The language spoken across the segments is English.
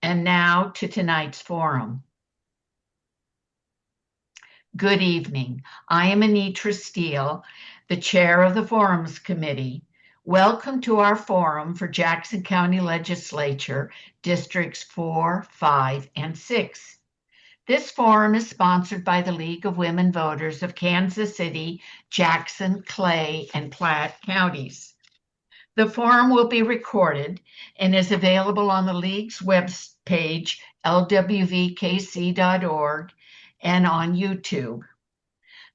And now to tonight's forum. Good evening. I am Anitra Steele, the chair of the Forums Committee. Welcome to our forum for Jackson County Legislature, Districts 4, 5, and 6. This forum is sponsored by the League of Women Voters of Kansas City, Jackson, Clay, and Platte counties. The forum will be recorded and is available on the League's webpage, lwvkc.org, and on YouTube.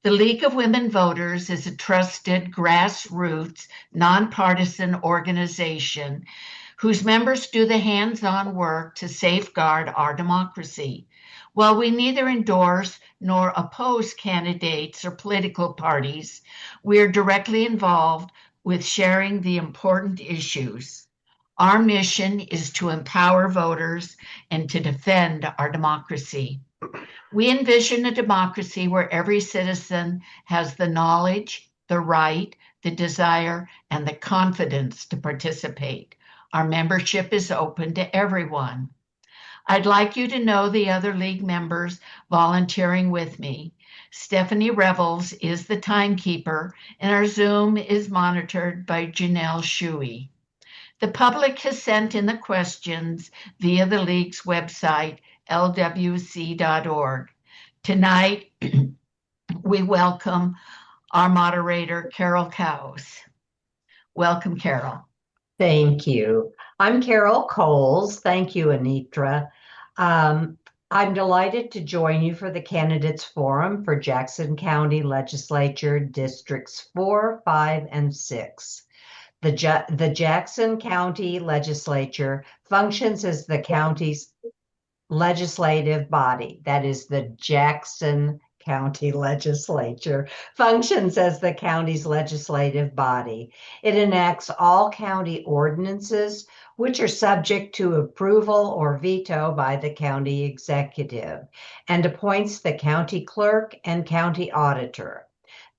The League of Women Voters is a trusted, grassroots, nonpartisan organization whose members do the hands-on work to safeguard our democracy. While we neither endorse nor oppose candidates or political parties, we are directly involved with sharing the important issues. Our mission is to empower voters and to defend our democracy. We envision a democracy where every citizen has the knowledge, the right, the desire, and the confidence to participate. Our membership is open to everyone. I'd like you to know the other League members volunteering with me. Stephanie Revels is the timekeeper, and our Zoom is monitored by Janelle Shuey. The public has sent in the questions via the League's website, lwc.org. Tonight, we welcome our moderator, Carol Cowes. Welcome, Carol. Thank you. I'm Carol Coles. Thank you, Anitra. I'm delighted to join you for the Candidates Forum for Jackson County Legislature Districts 4, 5, and 6. The Jackson County Legislature functions as the county's legislative body. That is, the Jackson County Legislature functions as the county's legislative body. It enacts all county ordinances, which are subject to approval or veto by the county executive, and appoints the county clerk and county auditor.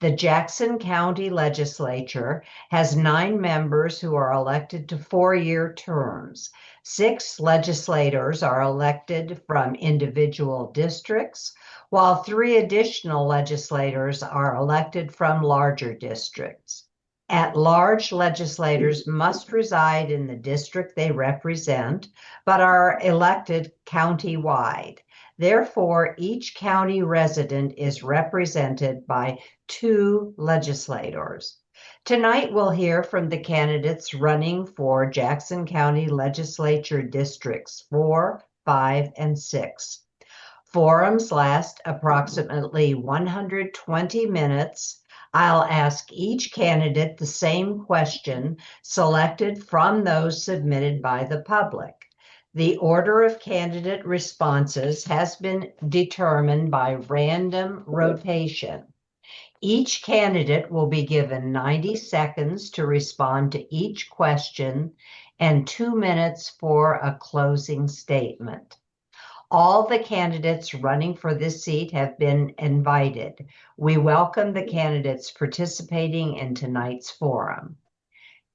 The Jackson County Legislature has 9 members who are elected to 4-year terms. 6 legislators are elected from individual districts, while 3 additional legislators are elected from larger districts. At-large legislators must reside in the district they represent, but are elected county-wide. Therefore, each county resident is represented by 2 legislators. Tonight, we'll hear from the candidates running for Jackson County Legislature Districts 4, 5, and 6. Forums last approximately 120 minutes. I'll ask each candidate the same question selected from those submitted by the public. The order of candidate responses has been determined by random rotation. Each candidate will be given 90 seconds to respond to each question and 2 minutes for a closing statement. All the candidates running for this seat have been invited. We welcome the candidates participating in tonight's forum.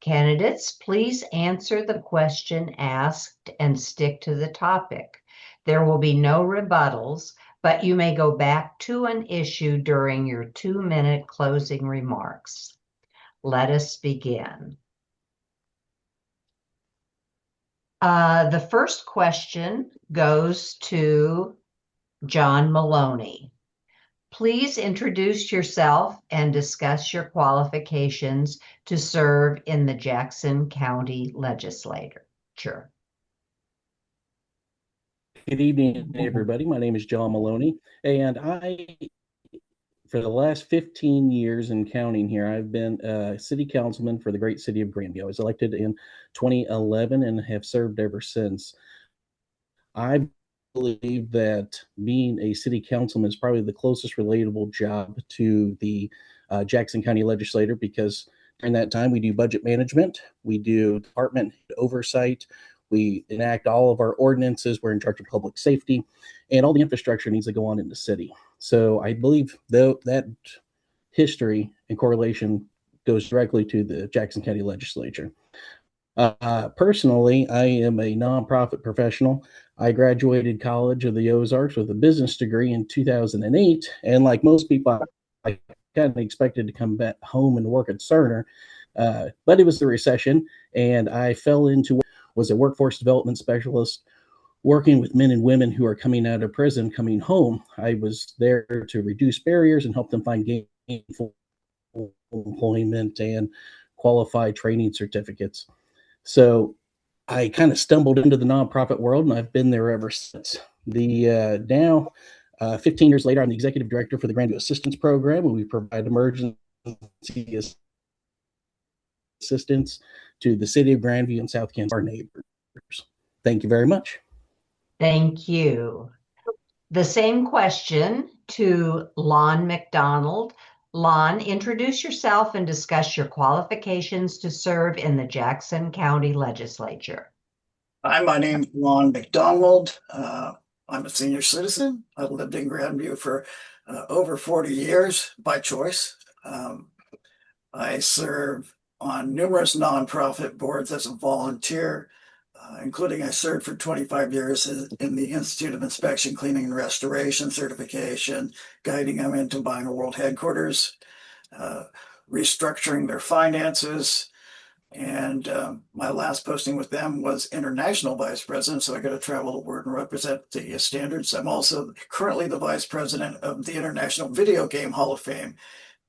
Candidates, please answer the question asked and stick to the topic. There will be no rebuttals, but you may go back to an issue during your 2-minute closing remarks. Let us begin. The first question goes to John Maloney. Please introduce yourself and discuss your qualifications to serve in the Jackson County Legislature. Good evening, everybody. My name is John Maloney, and for the last 15 years and counting here, I've been a city councilman for the great city of Grandview. I was elected in 2011 and have served ever since. I believe that being a city councilman is probably the closest relatable job to the Jackson County Legislator, because during that time we do budget management, we do department oversight, we enact all of our ordinances, we're in charge of public safety, and all the infrastructure needs to go on in the city. So I believe though that history and correlation goes directly to the Jackson County Legislature. Personally, I am a nonprofit professional. I graduated College of the Ozarks with a business degree in 2008, and like most people, I kind of expected to come back home and work at Cerner, but it was the recession, and I fell into was a workforce development specialist working with men and women who are coming out of prison, coming home. I was there to reduce barriers and help them find gainful employment and qualified training certificates. So I kind of stumbled into the nonprofit world, and I've been there ever since. The now, 15 years later, I'm the executive director for the Grandview Assistance Program, and we provide emergency assistance to the city of Grandview and South Kansas, our neighbors. Thank you very much. Thank you. The same question to Lon McDonald. Lon, introduce yourself and discuss your qualifications to serve in the Jackson County Legislature. Hi, my name's Lon McDonald. I'm a senior citizen. I've lived in Grandview for over 40 years by choice. I serve on numerous nonprofit boards as a volunteer, including I served for 25 years in the Institute of Inspection, Cleaning, and Restoration certification, guiding them into buying a world headquarters, restructuring their finances. And my last posting with them was international vice president, so I got to travel the world and represent the standards. I'm also currently the vice president of the International Video Game Hall of Fame.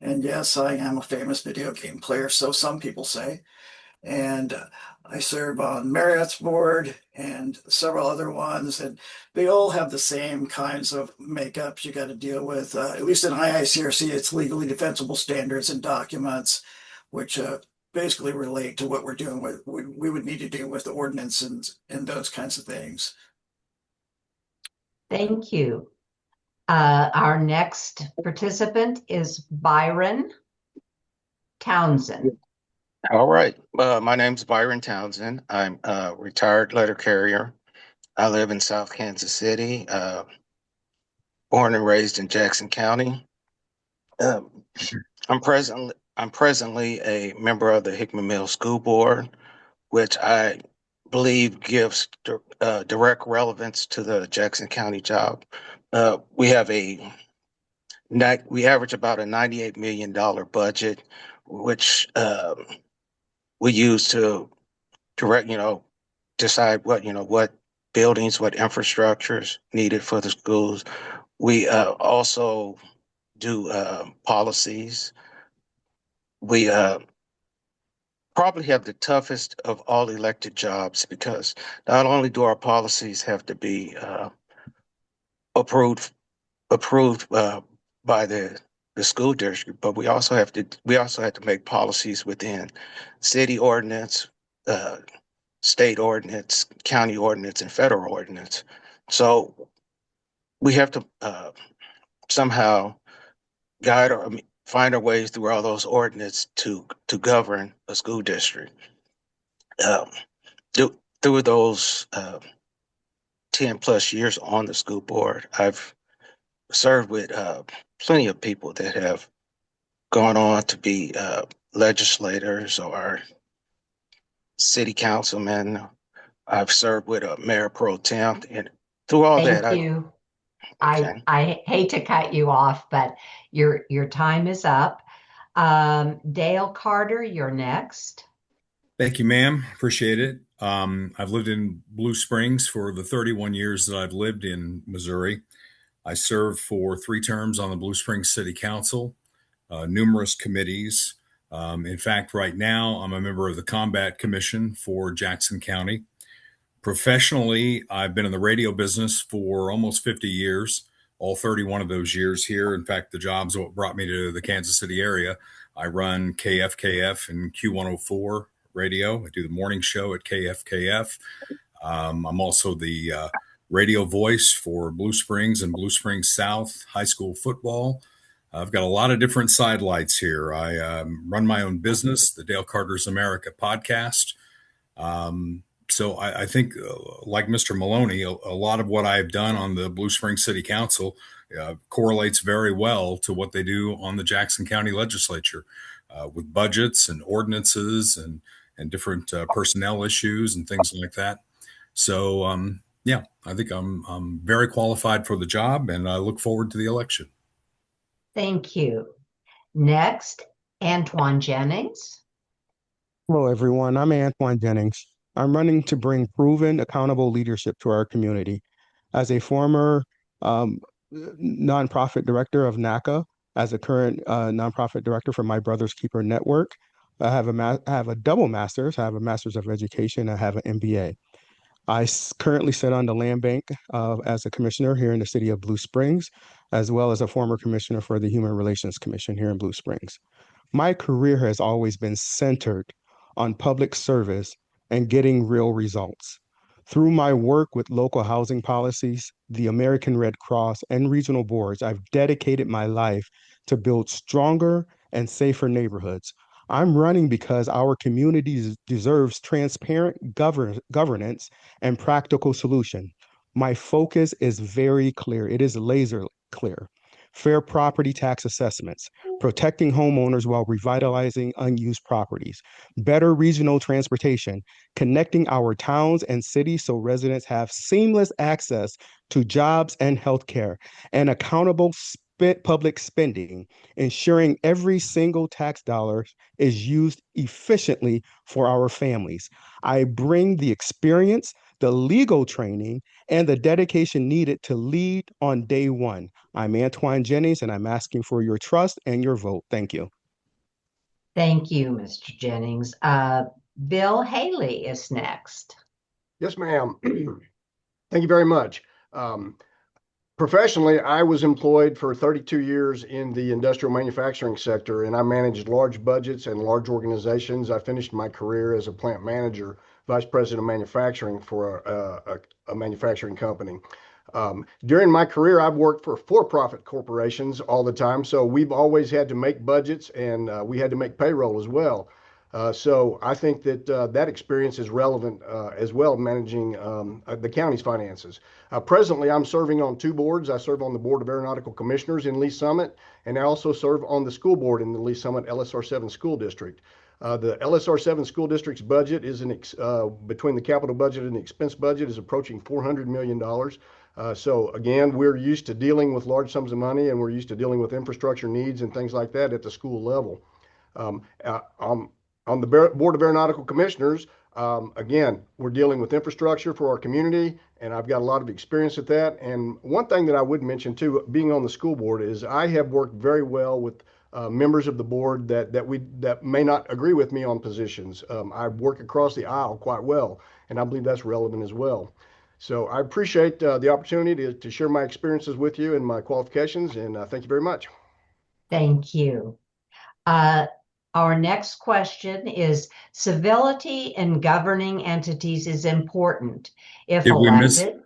And yes, I am a famous video game player, so some people say. And I serve on Marriott's board and several other ones, and they all have the same kinds of makeups you got to deal with. At least in IICRC, it's legally defensible standards and documents, which basically relate to what we're doing with, we would need to do with the ordinances and those kinds of things. Thank you. Our next participant is Byron Townsend. All right. My name's Byron Townsend. I'm a retired letter carrier. I live in South Kansas City, born and raised in Jackson County. I'm presently a member of the Hickman Mills School Board, which I believe gives direct relevance to the Jackson County job. We average about a $98 million budget, which we use to direct, decide what buildings, what infrastructures needed for the schools. We also do policies. We probably have the toughest of all elected jobs because not only do our policies have to be approved by the school district, but we also have to make policies within city ordinance, state ordinance, county ordinance, and federal ordinance. So we have to somehow guide or find our ways through all those ordinances to govern a school district. Through those 10 plus years on the school board, I've served with plenty of people that have gone on to be legislators or city councilmen. I've served with a mayor pro tem, and through all that, Thank you. Okay. I hate to cut you off, but your time is up. Dale Carter, you're next. Thank you, ma'am. Appreciate it. I've lived in Blue Springs for the 31 years that I've lived in Missouri. I served for 3 terms on the Blue Springs City Council, numerous committees. In fact, right now, I'm a member of the Combat Commission for Jackson County. Professionally, I've been in the radio business for almost 50 years, all 31 of those years here. In fact, the job's what brought me to the Kansas City area. I run KFKF and Q104 radio. I do the morning show at KFKF. I'm also the radio voice for Blue Springs and Blue Springs South high school football. I've got a lot of different sidelights here. I run my own business, the Dale Carter's America podcast. So I think, like Mr. Maloney, a lot of what I've done on the Blue Springs City Council correlates very well to what they do on the Jackson County Legislature with budgets and ordinances and and different personnel issues and things like that. So, yeah, I think I'm very qualified for the job, and I look forward to the election. Thank you. Next, Antoine Jennings. Hello, everyone. I'm Antoine Jennings. I'm running to bring proven, accountable leadership to our community. As a former nonprofit director of NACA, as a current nonprofit director for My Brother's Keeper Network, I have a double master's. I have a master's of education. I have an MBA. I currently sit on the land bank as a commissioner here in the city of Blue Springs, as well as a former commissioner for the Human Relations Commission here in Blue Springs. My career has always been centered on public service and getting real results. Through my work with local housing policies, the American Red Cross, and regional boards, I've dedicated my life to build stronger and safer neighborhoods. I'm running because our community deserves transparent governance and practical solution. My focus is very clear. It is laser clear. Fair property tax assessments, protecting homeowners while revitalizing unused properties, better regional transportation, connecting our towns and cities so residents have seamless access to jobs and healthcare, and accountable public spending, ensuring every single tax dollar is used efficiently for our families. I bring the experience, the legal training, and the dedication needed to lead on day one. I'm Antoine Jennings, and I'm asking for your trust and your vote. Thank you. Thank you, Mr. Jennings. Bill Haley is next. Yes, ma'am. Thank you very much. Professionally, I was employed for 32 years in the industrial manufacturing sector, and I managed large budgets and large organizations. I finished my career as a plant manager, vice president of manufacturing for a manufacturing company. During my career, I've worked for-profit corporations all the time, so we've always had to make budgets, and we had to make payroll as well. So I think that that experience is relevant as well, managing the county's finances. Presently, I'm serving on two boards. I serve on the Board of Aeronautical Commissioners in Lee Summit, and I also serve on the school board in the Lee Summit LSR 7 School District. The LSR 7 School District's budget is between the capital budget and the expense budget is approaching $400 million. So again, we're used to dealing with large sums of money, and we're used to dealing with infrastructure needs and things like that at the school level. On the Board of Aeronautical Commissioners, again, we're dealing with infrastructure for our community, and I've got a lot of experience at that. And one thing that I would mention too, being on the school board, is I have worked very well with members of the board that may not agree with me on positions. I work across the aisle quite well, and I believe that's relevant as well. So I appreciate the opportunity to share my experiences with you and my qualifications, and thank you very much. Thank you. Our next question is, civility in governing entities is important. If elected.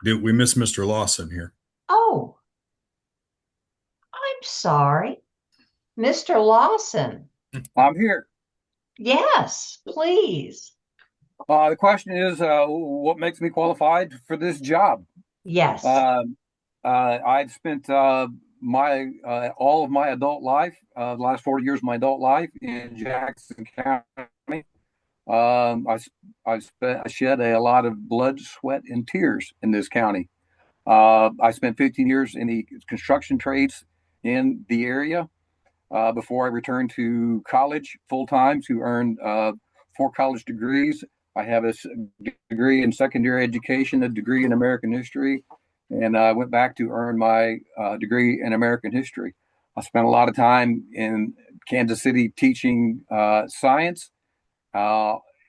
Did we miss Mr. Lawson here? Oh, I'm sorry. Mr. Lawson. I'm here. Yes, please. The question is, what makes me qualified for this job? Yes. I've spent all of my adult life, the last 40 years of my adult life in Jackson County. I shed a lot of blood, sweat, and tears in this county. I spent 15 years in the construction trades in the area before I returned to college full-time to earn 4 college degrees. I have a degree in secondary education, a degree in American history, and I went back to earn my degree in American history. I spent a lot of time in Kansas City teaching science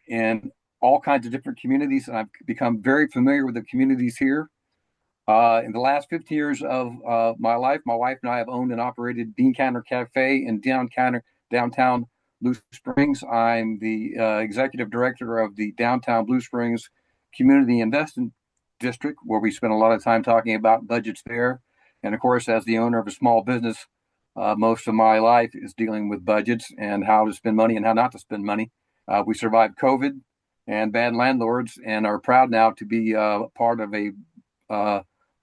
in all kinds of different communities, and I've become very familiar with the communities here. In the last 50 years of my life, my wife and I have owned and operated Bean Counter Cafe in downtown Blue Springs. I'm the executive director of the Downtown Blue Springs Community Investment District, where we spend a lot of time talking about budgets there. And of course, as the owner of a small business, most of my life is dealing with budgets and how to spend money and how not to spend money. We survived COVID and bad landlords, and are proud now to be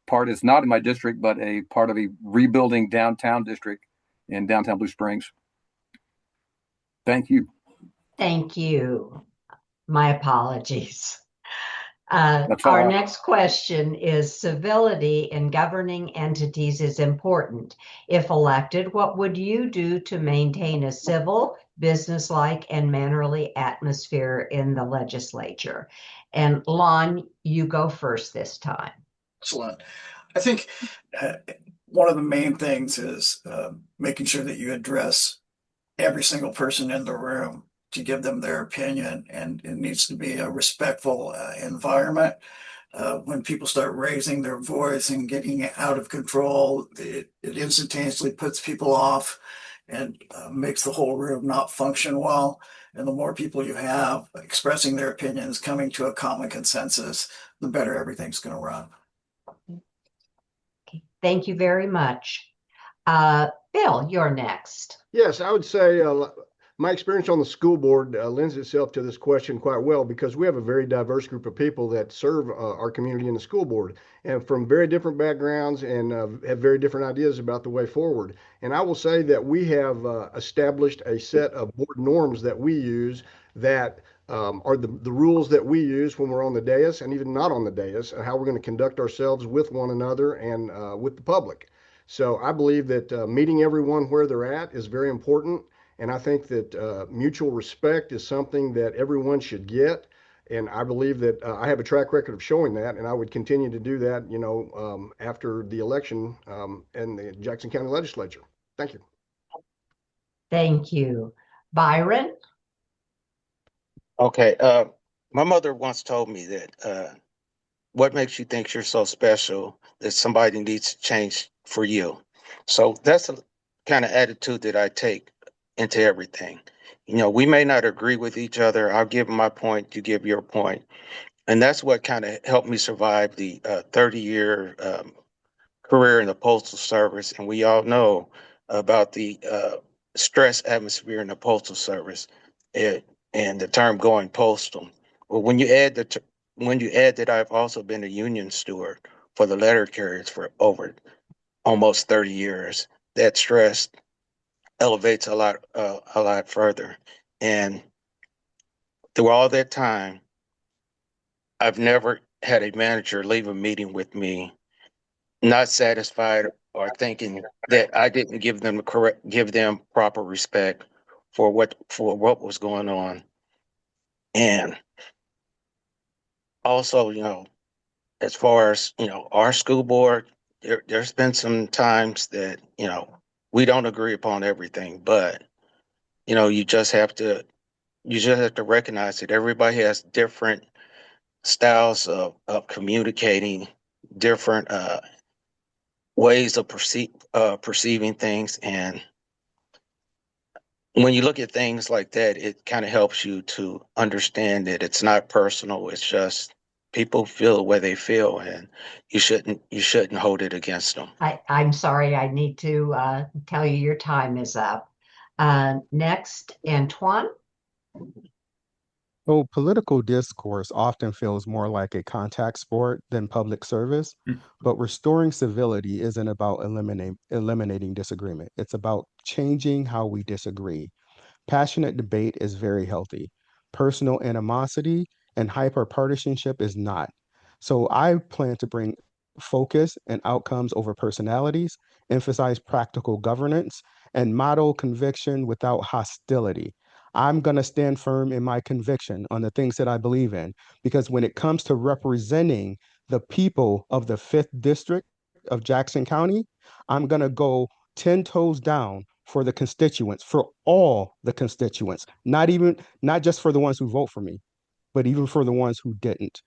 part is not in my district, but a part of a rebuilding downtown district in downtown Blue Springs. Thank you. Thank you. My apologies. That's Our all. next question is civility in governing entities is important. If elected, what would you do to maintain a civil, businesslike, and mannerly atmosphere in the legislature? And Lon, you go first this time. Excellent. I think one of the main things is making sure that you address every single person in the room to give them their opinion, and it needs to be a respectful environment. When people start raising their voice and getting out of control, it instantaneously puts people off and makes the whole room not function well. And the more people you have expressing their opinions, coming to a common consensus, the better everything's going to run. Okay. Thank you very much. Bill, you're next. Yes, I would say my experience on the school board lends itself to this question quite well, because we have a very diverse group of people that serve our community in the school board, and from very different backgrounds, and have very different ideas about the way forward. And I will say that we have established a set of board norms that we use that are the rules that we use when we're on the dais, and even not on the dais, and how we're going to conduct ourselves with one another and with the public. So I believe that meeting everyone where they're at is very important. And I think that mutual respect is something that everyone should get. And I believe that I have a track record of showing that, and I would continue to do that, after the election in the Jackson County Legislature. Thank you. Thank you. Byron? Okay. My mother once told me that what makes you think you're so special that somebody needs to change for you. So that's the kind of attitude that I take into everything. We may not agree with each other. I'll give my point, you give your point. And that's what kind of helped me survive the 30-year career in the Postal Service. And we all know about the stress atmosphere in the Postal Service and the term going postal. Well, when you add that I've also been a union steward for the letter carriers for over almost 30 years, that stress elevates a lot further. And through all that time, I've never had a manager leave a meeting with me not satisfied or thinking that I didn't give them proper respect for what was going on. And also, as far as our school board, there's been some times that we don't agree upon everything, but you just have to recognize that everybody has different styles of communicating, different ways of perceiving things. And when you look at things like that, it kind of helps you to understand that it's not personal. It's just people feel the way they feel, and you shouldn't hold it against them. I'm sorry, I need to tell you your time is up. Next, Antoine. So political discourse often feels more like a contact sport than public service, but restoring civility isn't about eliminating disagreement. It's about changing how we disagree. Passionate debate is very healthy. Personal animosity and hyperpartisanship is not. So I plan to bring focus and outcomes over personalities, emphasize practical governance, and model conviction without hostility. I'm going to stand firm in my conviction on the things that I believe in, because when it comes to representing the people of the 5th District of Jackson County, I'm going to go 10 toes down for the constituents, for all the constituents, not just for the ones who vote for me, but even for the ones who didn't,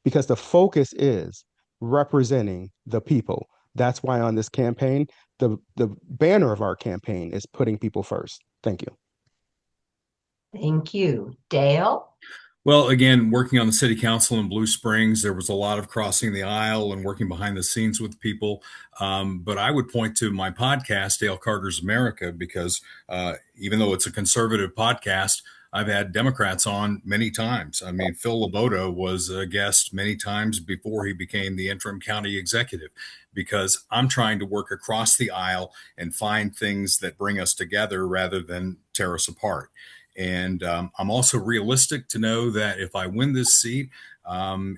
because the focus is representing the people. That's why on this campaign, the banner of our campaign is putting people first. Thank you. Thank you. Dale? Well, again, working on the city council in Blue Springs, there was a lot of crossing the aisle and working behind the scenes with people. But I would point to my podcast, Dale Carter's America, because even though it's a conservative podcast, I've had Democrats on many times. I mean, Phil Laboda was a guest many times before he became the interim county executive, because I'm trying to work across the aisle and find things that bring us together rather than tear us apart. And I'm also realistic to know that if I win this seat,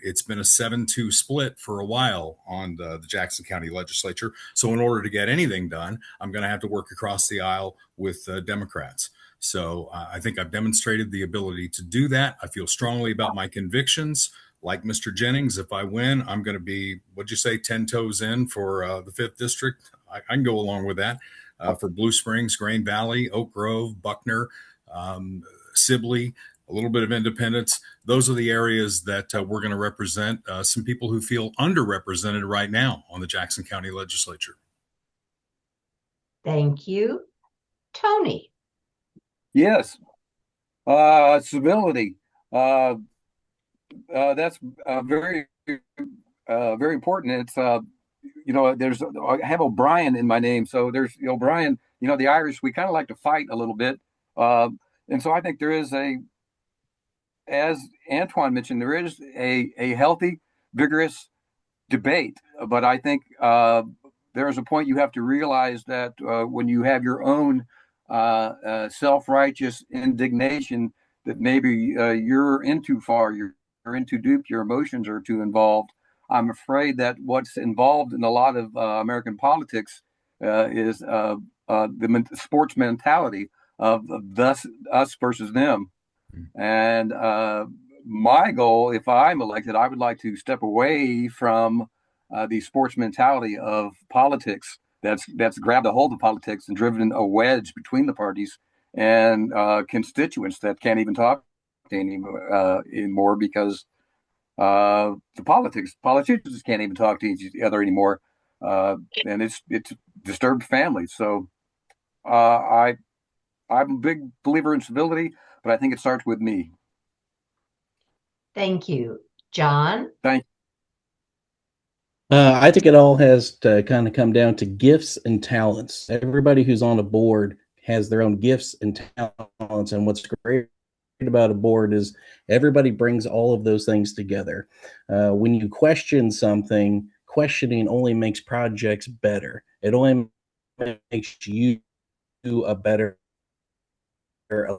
it's been a 7-2 split for a while on the Jackson County Legislature. So in order to get anything done, I'm going to have to work across the aisle with Democrats. So I think I've demonstrated the ability to do that. I feel strongly about my convictions. Like Mr. Jennings, if I win, I'm going to be, what'd you say, 10 toes in for the 5th District. I can go along with that. For Blue Springs, Grain Valley, Oak Grove, Buckner, Sibley, a little bit of Independence. Those are the areas that we're going to represent some people who feel underrepresented right now on the Jackson County Legislature. Thank you. Tony. Yes. Civility. That's very, very important. It's, I have O'Brien in my name. So there's O'Brien, the Irish, we kind of like to fight a little bit. And so I think there is as Antoine mentioned, there is a healthy, vigorous debate. But I think there is a point you have to realize that when you have your own self-righteous indignation, that maybe you're in too far, you're in too deep, your emotions are too involved. I'm afraid that what's involved in a lot of American politics is the sports mentality of thus us versus them. And my goal, if I'm elected, I would like to step away from the sports mentality of politics that's grabbed a hold of politics and driven a wedge between the parties and constituents that can't even talk anymore because the politicians can't even talk to each other anymore, and it's disturbed families. So I'm a big believer in civility, but I think it starts with me. Thank you. John? Thank you. I think it all has to kind of come down to gifts and talents. Everybody who's on a board has their own gifts and talents, and what's great about a board is everybody brings all of those things together. When you question something, questioning only makes projects better. It only makes you a better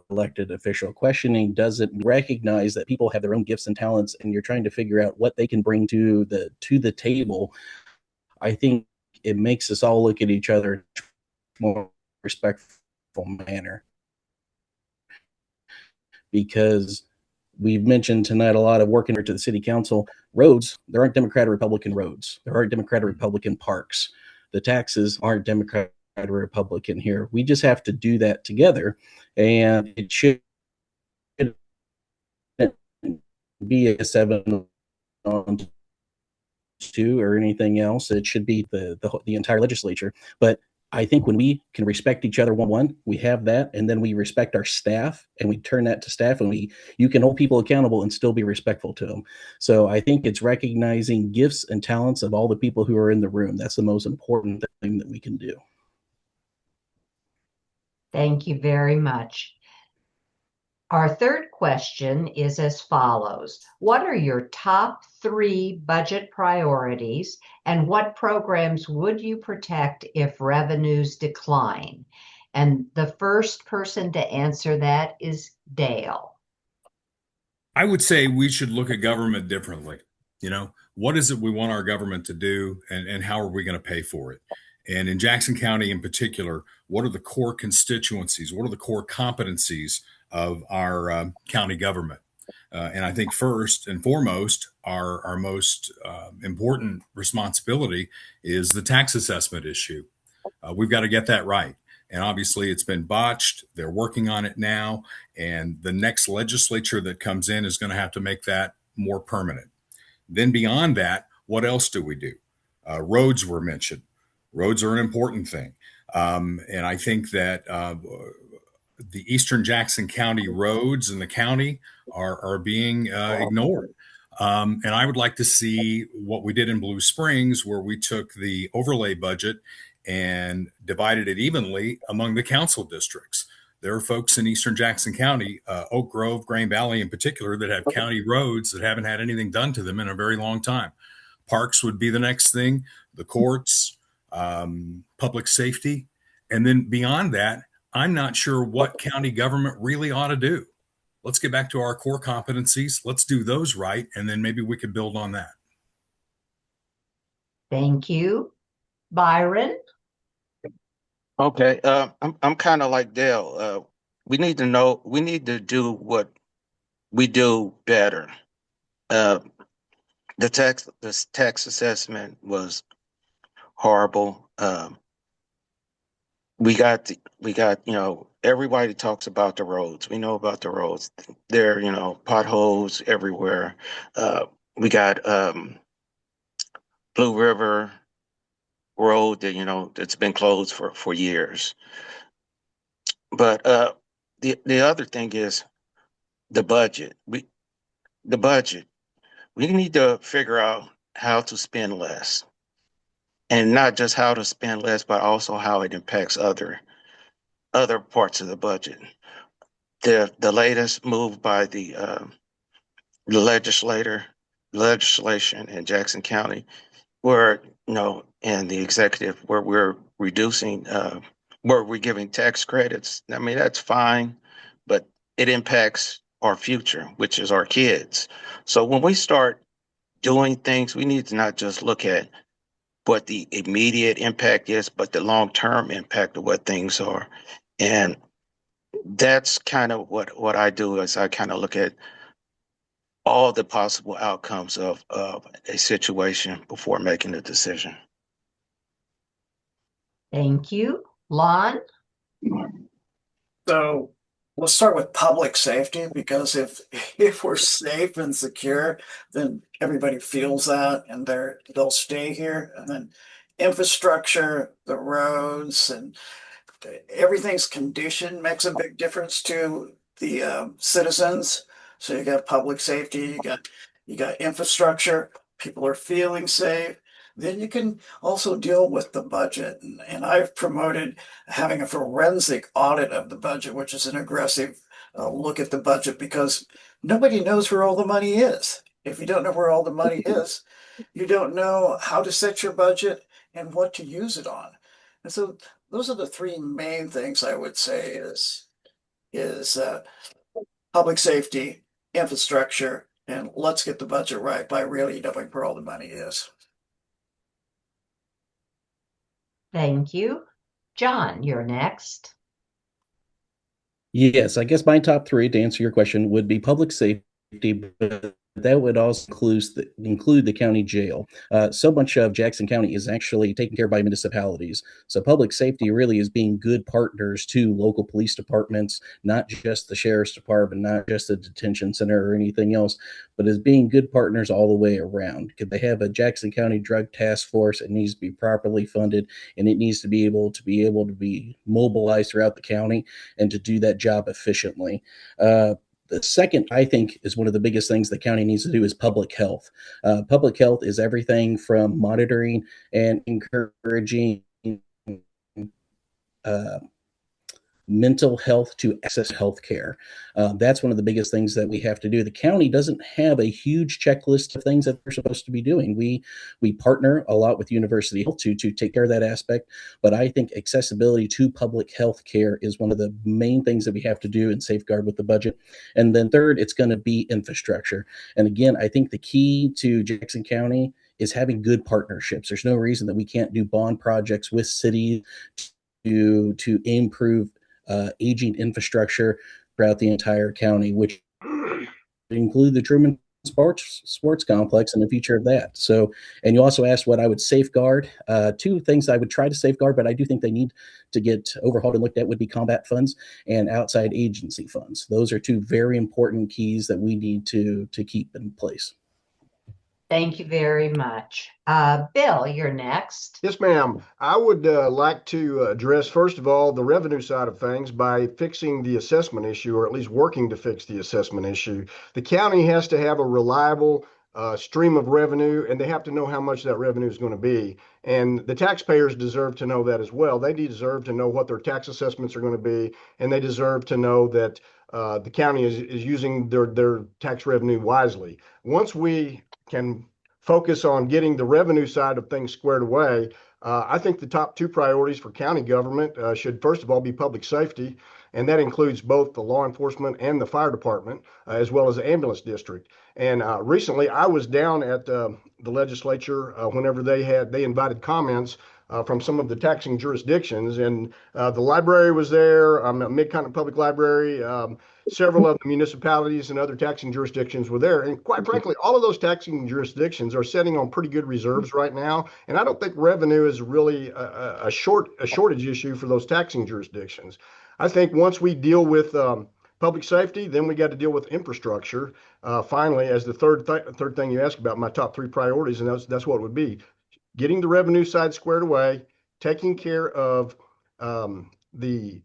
elected official. Questioning doesn't recognize that people have their own gifts and talents, and you're trying to figure out what they can bring to the table. I think it makes us all look at each other in a more respectful manner. Because we've mentioned tonight a lot of working to the city council. Roads, there aren't Democrat or Republican roads. There aren't Democrat or Republican parks. The taxes aren't Democrat or Republican here. We just have to do that together. And it should be a 7-2 or anything else. It should be the entire legislature. But I think when we can respect each other one-on-one, we have that, and then we respect our staff, and we turn that to staff, and you can hold people accountable and still be respectful to them. So I think it's recognizing gifts and talents of all the people who are in the room. That's the most important thing that we can do. Thank you very much. Our third question is as follows. What are your top 3 budget priorities, and what programs would you protect if revenues decline? And the first person to answer that is Dale. I would say we should look at government differently. What is it we want our government to do, and how are we going to pay for it? And in Jackson County in particular, what are the core constituencies? What are the core competencies of our county government? And I think first and foremost, our most important responsibility is the tax assessment issue. We've got to get that right. And obviously it's been botched. They're working on it now. And the next legislature that comes in is going to have to make that more permanent. Then beyond that, what else do we do? Roads were mentioned. Roads are an important thing. And I think that the Eastern Jackson County roads in the county are being ignored. And I would like to see what we did in Blue Springs, where we took the overlay budget and divided it evenly among the council districts. There are folks in Eastern Jackson County, Oak Grove, Grain Valley in particular, that have county roads that haven't had anything done to them in a very long time. Parks would be the next thing, the courts, public safety. And then beyond that, I'm not sure what county government really ought to do. Let's get back to our core competencies. Let's do those right, and then maybe we can build on that. Thank you. Byron? Okay, I'm kind of like Dale. We need to do what we do better. This tax assessment was horrible. We got, everybody talks about the roads. We know about the roads. There, potholes everywhere. We got Blue River Road that, that's been closed for years. But the other thing is the budget. The budget. We need to figure out how to spend less. And not just how to spend less, but also how it impacts other parts of the budget. The latest move by the legislation in Jackson County, where and the executive, where we're reducing, where we're giving tax credits. I mean, that's fine, but it impacts our future, which is our kids. So when we start doing things, we need to not just look at what the immediate impact is, but the long-term impact of what things are. And that's kind of what I do, is I kind of look at all the possible outcomes of a situation before making a decision. Thank you. Lon? So let's start with public safety, because if we're safe and secure, then everybody feels that and they'll stay here. And then infrastructure, the roads, and everything's condition makes a big difference to the citizens. So you got public safety, you got infrastructure, people are feeling safe. Then you can also deal with the budget. And I've promoted having a forensic audit of the budget, which is an aggressive look at the budget, because nobody knows where all the money is. If you don't know where all the money is, you don't know how to set your budget and what to use it on. And so those are the three main things I would say is public safety, infrastructure, and let's get the budget right by really knowing where all the money is. Thank you. John, you're next. Yes, I guess my top three, to answer your question, would be public safety, but that would also include the county jail. So much of Jackson County is actually taken care of by municipalities. So public safety really is being good partners to local police departments, not just the sheriff's department, not just the detention center or anything else, but as being good partners all the way around. Because they have a Jackson County Drug Task Force, it needs to be properly funded, and it needs to be able to be mobilized throughout the county and to do that job efficiently. The second, I think, is one of the biggest things the county needs to do is public health. Public health is everything from monitoring and encouraging mental health to access health care. That's one of the biggest things that we have to do. The county doesn't have a huge checklist of things that they're supposed to be doing. We partner a lot with University Health to take care of that aspect, but I think accessibility to public health care is one of the main things that we have to do and safeguard with the budget. And then third, it's going to be infrastructure. And again, I think the key to Jackson County is having good partnerships. There's no reason that we can't do bond projects with cities to improve aging infrastructure throughout the entire county, which include the Truman Sports Complex and the future of that. So, and you also asked what I would safeguard. Two things I would try to safeguard, but I do think they need to get overhauled and looked at, would be combat funds and outside agency funds. Those are two very important keys that we need to keep in place. Thank you very much. Bill, you're next. Yes, ma'am. I would like to address, first of all, the revenue side of things by fixing the assessment issue, or at least working to fix the assessment issue. The county has to have a reliable stream of revenue, and they have to know how much that revenue is going to be. And the taxpayers deserve to know that as well. They deserve to know what their tax assessments are going to be, and they deserve to know that the county is using their tax revenue wisely. Once we can focus on getting the revenue side of things squared away, I think the top two priorities for county government should first of all be public safety, and that includes both the law enforcement and the fire department, as well as the ambulance district. And recently, I was down at the legislature whenever they invited comments from some of the taxing jurisdictions, and the library was there, Mid-Continent Public Library. Several of the municipalities and other taxing jurisdictions were there. And quite frankly, all of those taxing jurisdictions are sitting on pretty good reserves right now. And I don't think revenue is really a shortage issue for those taxing jurisdictions. I think once we deal with public safety, then we got to deal with infrastructure. Finally, as the third thing you asked about, my top three priorities, and that's what it would be: getting the revenue side squared away, taking care of the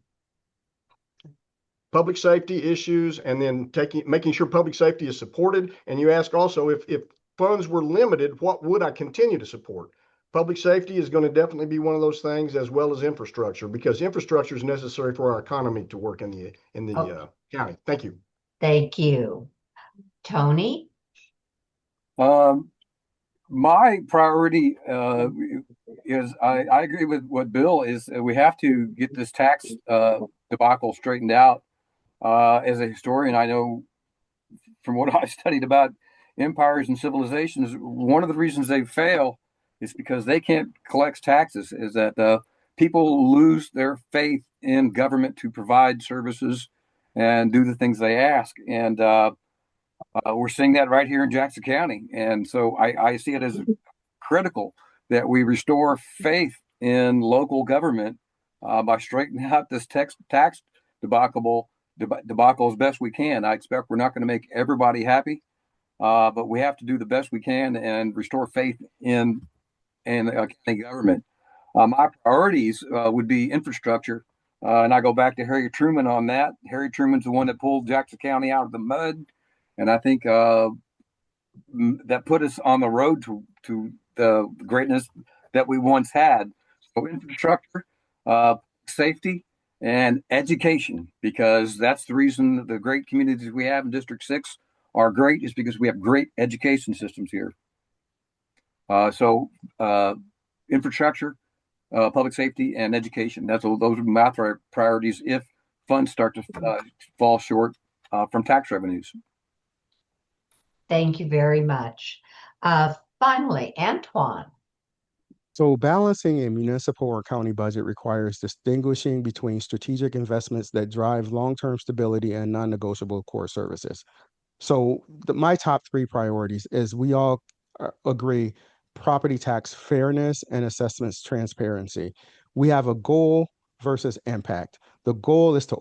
public safety issues, and then making sure public safety is supported. And you ask also, if funds were limited, what would I continue to support? Public safety is going to definitely be one of those things, as well as infrastructure, because infrastructure is necessary for our economy to work in the county. Thank you. Thank you. Tony? My priority is I agree with what Bill is. We have to get this tax debacle straightened out. As a historian, I know from what I've studied about empires and civilizations, one of the reasons they fail is because they can't collect taxes, is that people lose their faith in government to provide services and do the things they ask. And we're seeing that right here in Jackson County. And so I see it as critical that we restore faith in local government by straightening out this tax debacle as best we can. I expect we're not going to make everybody happy, but we have to do the best we can and restore faith in county government. My priorities would be infrastructure, and I go back to Harry Truman on that. Harry Truman's the one that pulled Jackson County out of the mud, and I think that put us on the road to the greatness that we once had. So infrastructure, safety, and education, because that's the reason the great communities we have in District 6 are great, is because we have great education systems here. So infrastructure, public safety, and education. Those are my priorities if funds start to fall short from tax revenues. Thank you very much. Finally, Antoine. So balancing a municipal or county budget requires distinguishing between strategic investments that drive long-term stability and non-negotiable core services. So my top three priorities is, we all agree, property tax fairness and assessments transparency. We have a goal versus impact. The goal is to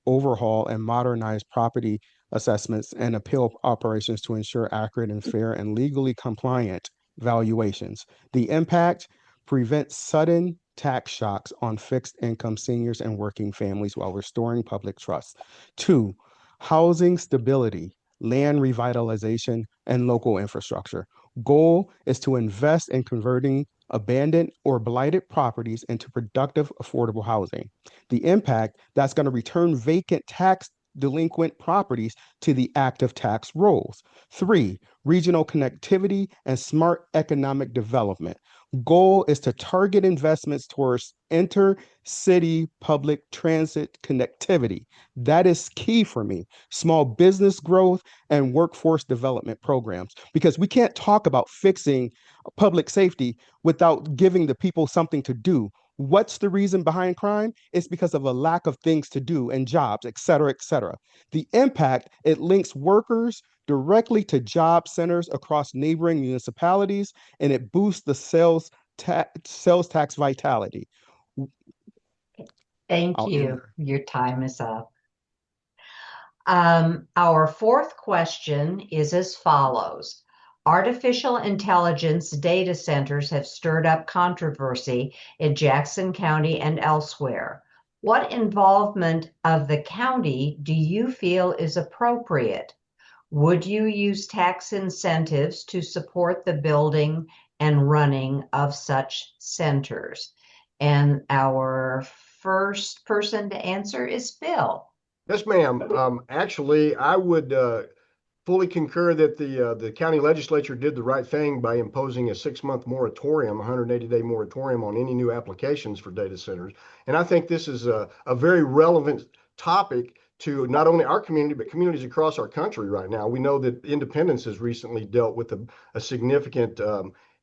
overhaul and modernize property assessments and appeal operations to ensure accurate and fair and legally compliant valuations. The impact: prevent sudden tax shocks on fixed income seniors and working families while restoring public trust. 2, housing stability, land revitalization, and local infrastructure. Goal is to invest in converting abandoned or blighted properties into productive, affordable housing. The impact: that's going to return vacant tax delinquent properties to the active tax rolls. 3, regional connectivity and smart economic development. Goal is to target investments towards intercity public transit connectivity. That is key for me. Small business growth and workforce development programs, because we can't talk about fixing public safety without giving the people something to do. What's the reason behind crime? It's because of a lack of things to do and jobs, et cetera, et cetera. The impact: it links workers directly to job centers across neighboring municipalities, and it boosts the sales tax vitality. Thank you. Your time is up. Our fourth question is as follows. Artificial intelligence data centers have stirred up controversy in Jackson County and elsewhere. What involvement of the county do you feel is appropriate? Would you use tax incentives to support the building and running of such centers? And our first person to answer is Bill. Yes, ma'am. Actually, I would fully concur that the county legislature did the right thing by imposing a 6-month moratorium, 180-day moratorium on any new applications for data centers. And I think this is a very relevant topic to not only our community, but communities across our country right now. We know that Independence has recently dealt with a significant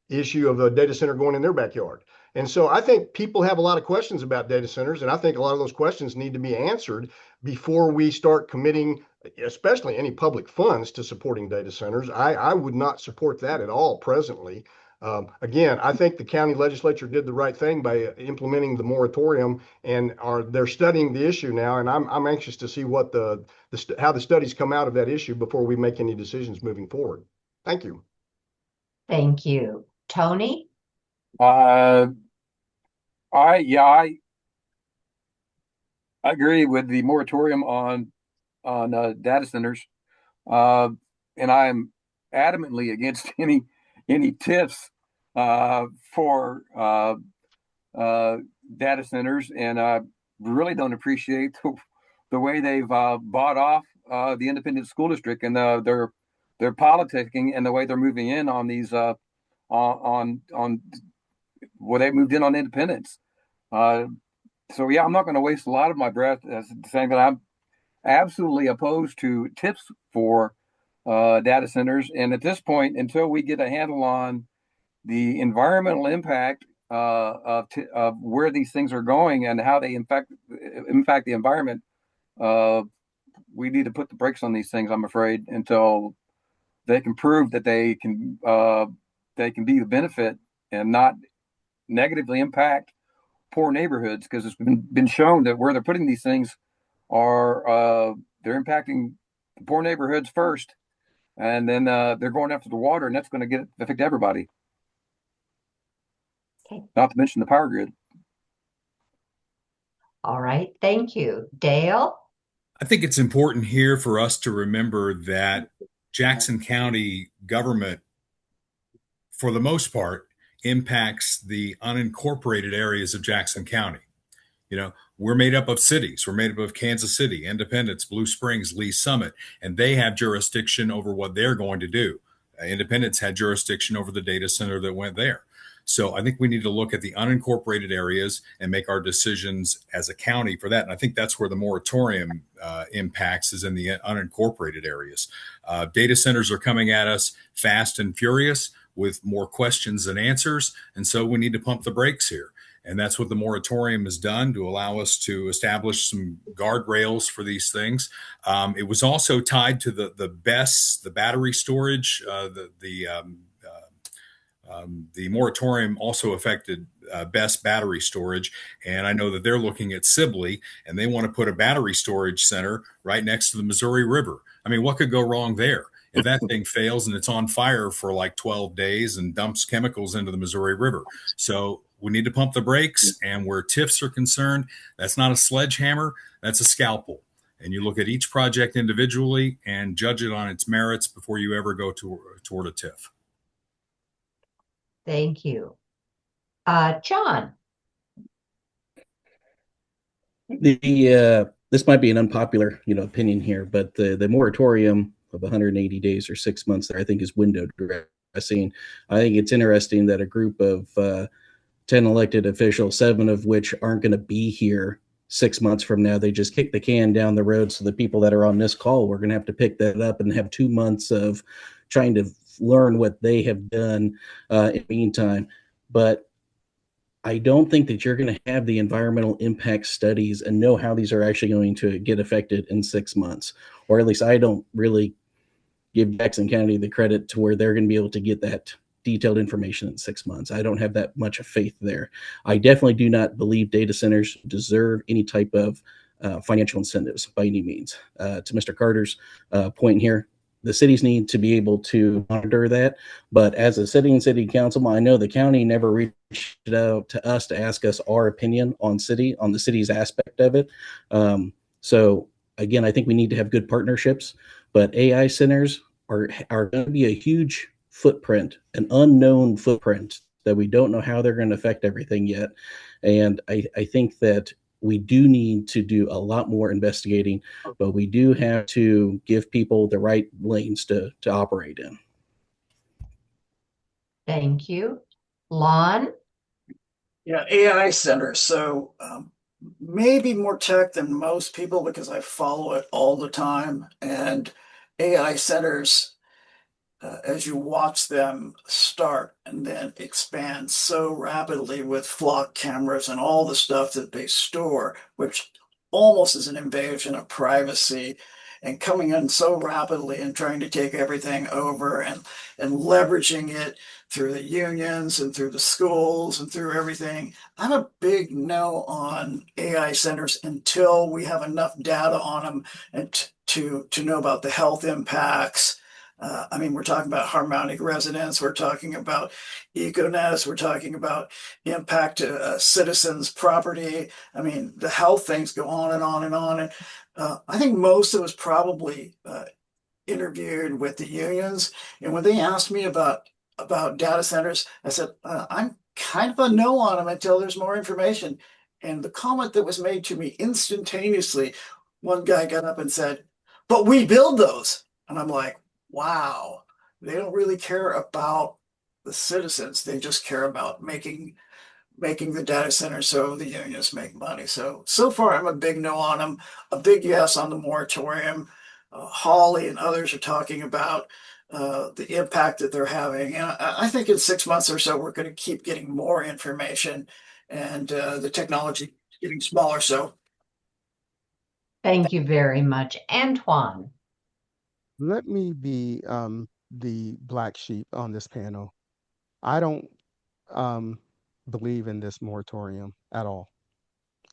issue of a data center going in their backyard. And so I think people have a lot of questions about data centers, and I think a lot of those questions need to be answered before we start committing, especially any public funds, to supporting data centers. I would not support that at all presently. Again, I think the county legislature did the right thing by implementing the moratorium, and they're studying the issue now. And I'm anxious to see what how the studies come out of that issue before we make any decisions moving forward. Thank you. Thank you. Tony? I agree with the moratorium on data centers, and I'm adamantly against any TIFs for data centers, and I really don't appreciate the way they've bought off the independent school district and their politicking and the way they're moving in on these on where they moved in on independence. So yeah, I'm not going to waste a lot of my breath saying that I'm absolutely opposed to TIFs for data centers. And at this point, until we get a handle on the environmental impact of where these things are going and how they impact the environment, we need to put the brakes on these things, I'm afraid, until they can prove that they can be a benefit and not negatively impact poor neighborhoods, because it's been shown that where they're putting these things are they're impacting the poor neighborhoods first, and then they're going after the water, and that's going to affect everybody. Okay. Not to mention the power grid. All right. Thank you. Dale? I think it's important here for us to remember that Jackson County government, for the most part, impacts the unincorporated areas of Jackson County. You know, we're made up of cities. We're made up of Kansas City, Independence, Blue Springs, Lee Summit, and they have jurisdiction over what they're going to do. Independence had jurisdiction over the data center that went there. So I think we need to look at the unincorporated areas and make our decisions as a county for that. And I think that's where the moratorium impacts, is in the unincorporated areas. Data centers are coming at us fast and furious with more questions than answers. And so we need to pump the brakes here. And that's what the moratorium has done, to allow us to establish some guardrails for these things. It was also tied to the battery storage. The moratorium also affected BESS battery storage. And I know that they're looking at Sibley, and they want to put a battery storage center right next to the Missouri River. I mean, what could go wrong there? If that thing fails and it's on fire for like 12 days and dumps chemicals into the Missouri River. So we need to pump the brakes. And where TIFs are concerned, that's not a sledgehammer, that's a scalpel. And you look at each project individually and judge it on its merits before you ever go toward a TIF. Thank you. John? This might be an unpopular, opinion here, but the moratorium of 180 days or 6 months there, I think, is window dressing. I think it's interesting that a group of 10 elected officials, 7 of which aren't going to be here 6 months from now, they just kick the can down the road. So the people that are on this call, we're going to have to pick that up and have 2 months of trying to learn what they have done in the meantime. But I don't think that you're going to have the environmental impact studies and know how these are actually going to get affected in 6 months, or at least I don't really give Jackson County the credit to where they're going to be able to get that detailed information in 6 months. I don't have that much of faith there. I definitely do not believe data centers deserve any type of financial incentives by any means. To Mr. Carter's point here, the cities need to be able to monitor that. But as a sitting city councilman, I know the county never reached out to us to ask us our opinion on the city's aspect of it. So again, I think we need to have good partnerships, but AI centers are going to be a huge footprint, an unknown footprint that we don't know how they're going to affect everything yet. And I think that we do need to do a lot more investigating, but we do have to give people the right lanes to operate in. Thank you. Lon? Yeah, AI centers. So maybe more tech than most people because I follow it all the time. And AI centers, as you watch them start and then expand so rapidly with flock cameras and all the stuff that they store, which almost is an invasion of privacy, and coming in so rapidly and trying to take everything over and leveraging it through the unions and through the schools and through everything. I'm a big no on AI centers until we have enough data on them and to know about the health impacts. I mean, we're talking about harmonic resonance, we're talking about econess, we're talking about impact to citizens' property. I mean, the health things go on and on and on. And I think most of us probably interviewed with the unions. And when they asked me about data centers, I said, I'm kind of a no on them until there's more information. And the comment that was made to me instantaneously, one guy got up and said, but we build those. And I'm like, wow, they don't really care about the citizens. They just care about making the data center so the unions make money. So far, I'm a big no on them, a big yes on the moratorium. Hawley and others are talking about the impact that they're having. And I think in 6 months or so, we're going to keep getting more information and the technology getting smaller. So Thank you very much. Antoine? Let me be the black sheep on this panel. I don't um, believe in this moratorium at all.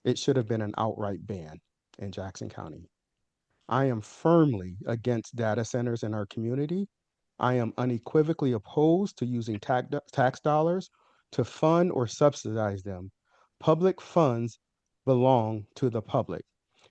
It should have been an outright ban in Jackson County. I am firmly against data centers in our community. I am unequivocally opposed to using tax dollars to fund or subsidize them. Public funds belong to the public.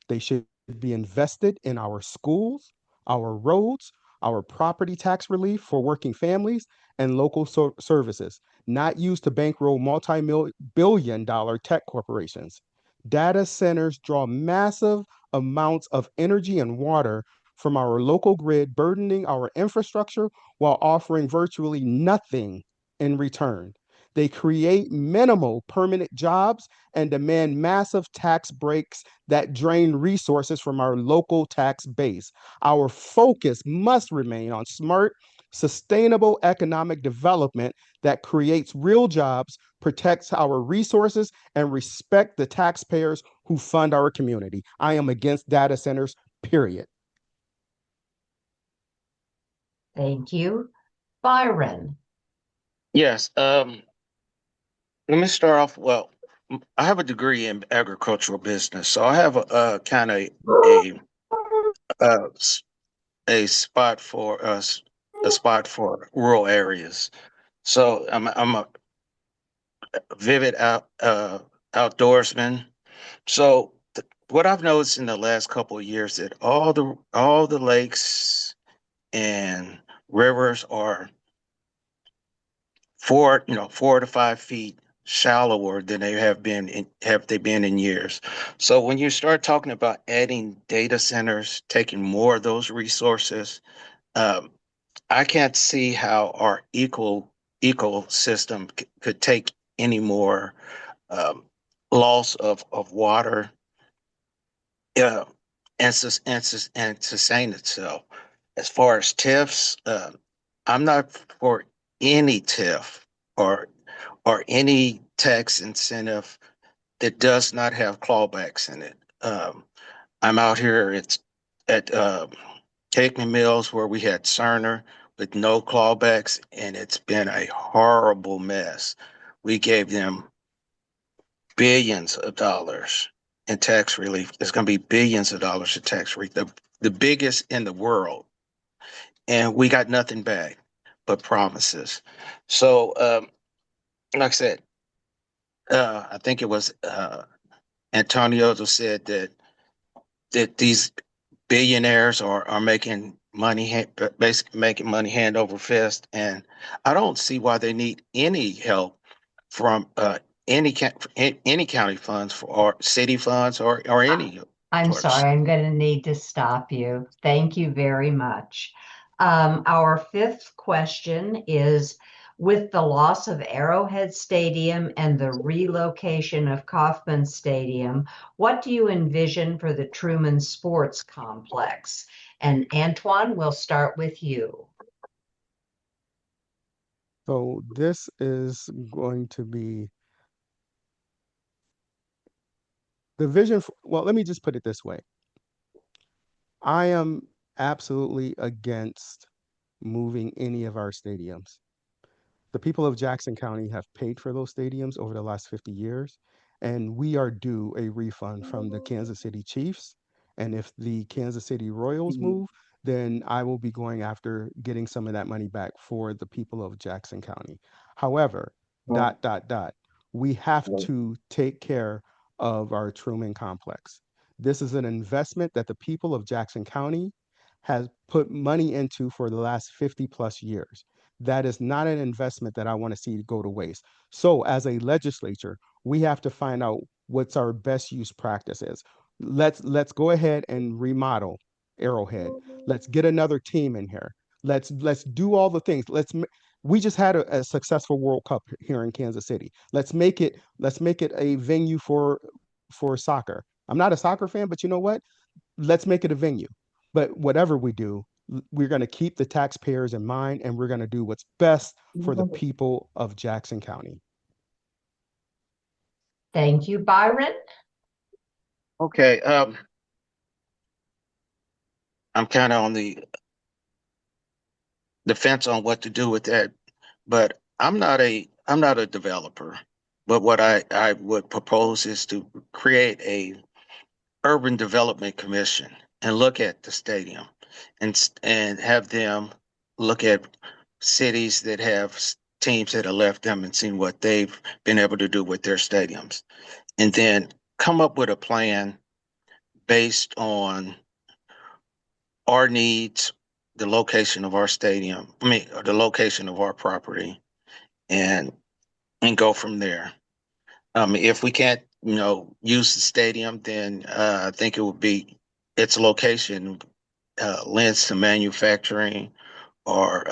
They should be invested in our schools, our roads, our property tax relief for working families, and local services, not used to bankroll multi-billion-dollar tech corporations. Data centers draw massive amounts of energy and water from our local grid, burdening our infrastructure while offering virtually nothing in return. They create minimal permanent jobs and demand massive tax breaks that drain resources from our local tax base. Our focus must remain on smart, sustainable economic development that creates real jobs, protects our resources, and respect the taxpayers who fund our community. I am against data centers, period. Thank you. Byron? Yes. Let me start off. Well, I have a degree in agricultural business, so I have a kind of uh, a spot for us, a spot for rural areas. So I'm a vivid outdoorsman. So what I've noticed in the last couple of years that all the lakes and rivers are 4 to 5 feet shallower than they have they been in years. So when you start talking about adding data centers, taking more of those resources, um, I can't see how our ecosystem could take any more um, loss of water uh, and sustain itself. As far as TIFs, I'm not for any TIF or any tax incentive that does not have clawbacks in it. I'm out here at Hickman Mills where we had Cerner with no clawbacks, and it's been a horrible mess. We gave them billions of dollars in tax relief. It's going to be billions of dollars in tax relief, the biggest in the world. And we got nothing back but promises. So, like I said, I think it was Antonio who said that these billionaires are making money, basically making money hand over fist, and I don't see why they need any help from any county funds or city funds or any I'm sorts. sorry, I'm going to need to stop you. Thank you very much. Our fifth question is, with the loss of Arrowhead Stadium and the relocation of Kauffman Stadium, what do you envision for the Truman Sports Complex? And Antoine, we'll start with you. So this is going to be the vision. Well, let me just put it this way. I am absolutely against moving any of our stadiums. The people of Jackson County have paid for those stadiums over the last 50 years, and we are due a refund from the Kansas City Chiefs. And if the Kansas City Royals move, then I will be going after getting some of that money back for the people of Jackson County. However, we have to take care of our Truman complex. This is an investment that the people of Jackson County has put money into for the last 50 plus years. That is not an investment that I want to see go to waste. So as a legislature, we have to find out what's our best use practices. Let's go ahead and remodel Arrowhead. Let's get another team in here. Let's do all the things. We just had a successful World Cup here in Kansas City. Let's make it a venue for soccer. I'm not a soccer fan, but you know what? Let's make it a venue. But whatever we do, we're going to keep the taxpayers in mind, and we're going to do what's best for the people of Jackson County. Thank you, Byron. Okay, I'm kind of on the fence on what to do with that, but I'm not a developer. But what I would propose is to create a urban development commission and look at the stadium and have them look at cities that have teams that have left them and seen what they've been able to do with their stadiums, and then come up with a plan based on our needs, the location of our stadium, the location of our property, and go from there. If we can't, use the stadium, then I think it would be its location lends to manufacturing or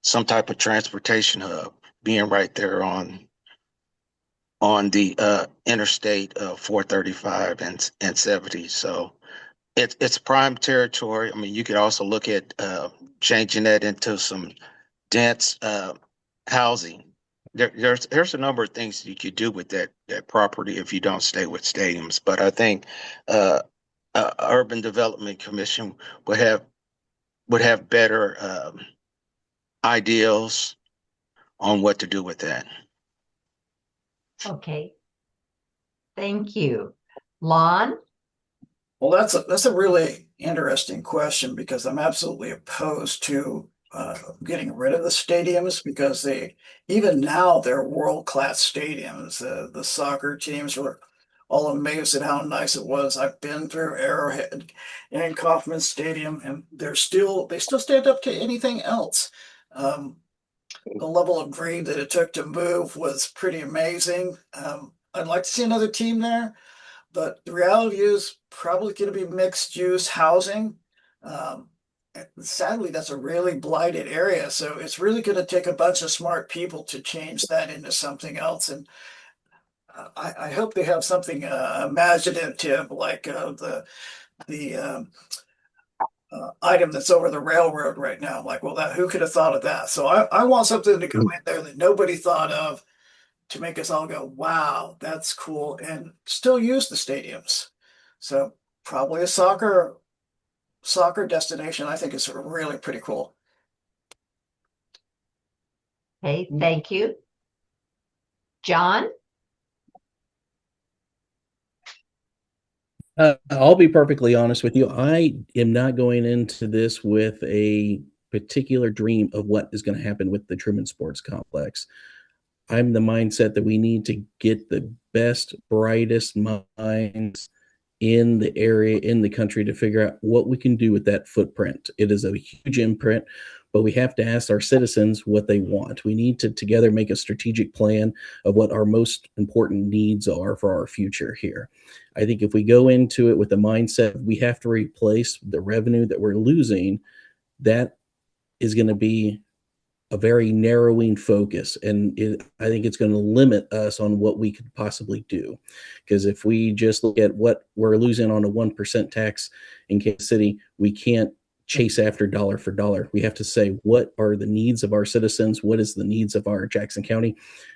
some type of transportation hub, being right there on the interstate 435 and 70. So it's prime territory. I mean, you could also look at changing that into some dense housing. There's a number of things you could do with that property if you don't stay with stadiums. But I think Urban Development Commission would have better ideals on what to do with that. Okay. Thank you. Lon? Well, that's a really interesting question, because I'm absolutely opposed to getting rid of the stadiums, because even now they're world-class stadiums. The soccer teams were all amazed at how nice it was. I've been through Arrowhead and Kauffman Stadium, and they still stand up to anything else. The level of grade that it took to move was pretty amazing. I'd like to see another team there, but the reality is probably going to be mixed use housing. Sadly, that's a really blighted area, so it's really going to take a bunch of smart people to change that into something else. And I hope they have something imaginative, like the item that's over the railroad right now. Like, well, who could have thought of that? So I want something to go in there that nobody thought of, to make us all go, wow, that's cool, and still use the stadiums. So probably a soccer destination, I think, is really pretty cool. Okay, thank you. John? I'll be perfectly honest with you. I am not going into this with a particular dream of what is going to happen with the Truman Sports Complex. I'm the mindset that we need to get the best, brightest minds in the area, in the country, to figure out what we can do with that footprint. It is a huge imprint, but we have to ask our citizens what they want. We need to together make a strategic plan of what our most important needs are for our future here. I think if we go into it with the mindset we have to replace the revenue that we're losing, that is going to be a very narrowing focus, and I think it's going to limit us on what we could possibly do. Because if we just look at what we're losing on a 1% tax in Kansas City, we can't chase after dollar for dollar. We have to say, what are the needs of our citizens? What is the needs of our Jackson County?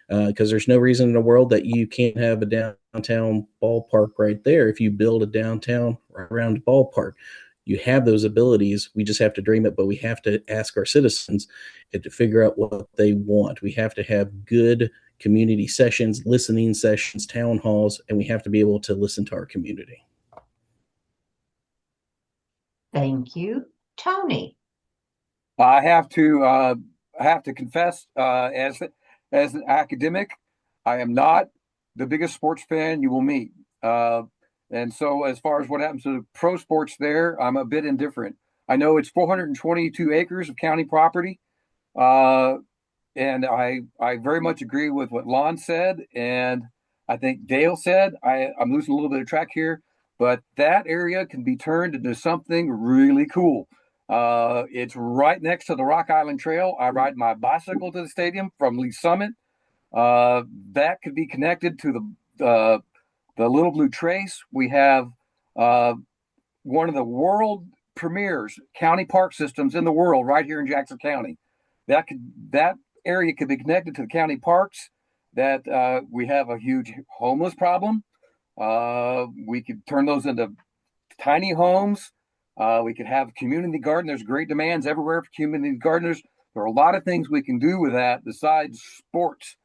Because there's no reason in the world that you can't have a downtown ballpark right there if you build a downtown right around the ballpark. You have those abilities. We just have to dream it, but we have to ask our citizens to figure out what they want. We have to have good community sessions, listening sessions, town halls, and we have to be able to listen to our community. Thank you. Tony. I have to confess, as an academic, I am not the biggest sports fan you will meet. And so as far as what happens to the pro sports there, I'm a bit indifferent. I know it's 422 acres of county property. And I very much agree with what Lon said. And I think Dale said, I'm losing a little bit of track here, but that area can be turned into something really cool. It's right next to the Rock Island Trail. I ride my bicycle to the stadium from Lee Summit. That could be connected to the Little Blue Trace. We have one of the world premieres county park systems in the world right here in Jackson County. That area could be connected to the county parks. That we have a huge homeless problem. We could turn those into tiny homes. We could have community garden. There's great demands everywhere for community gardeners. There are a lot of things we can do with that besides sports.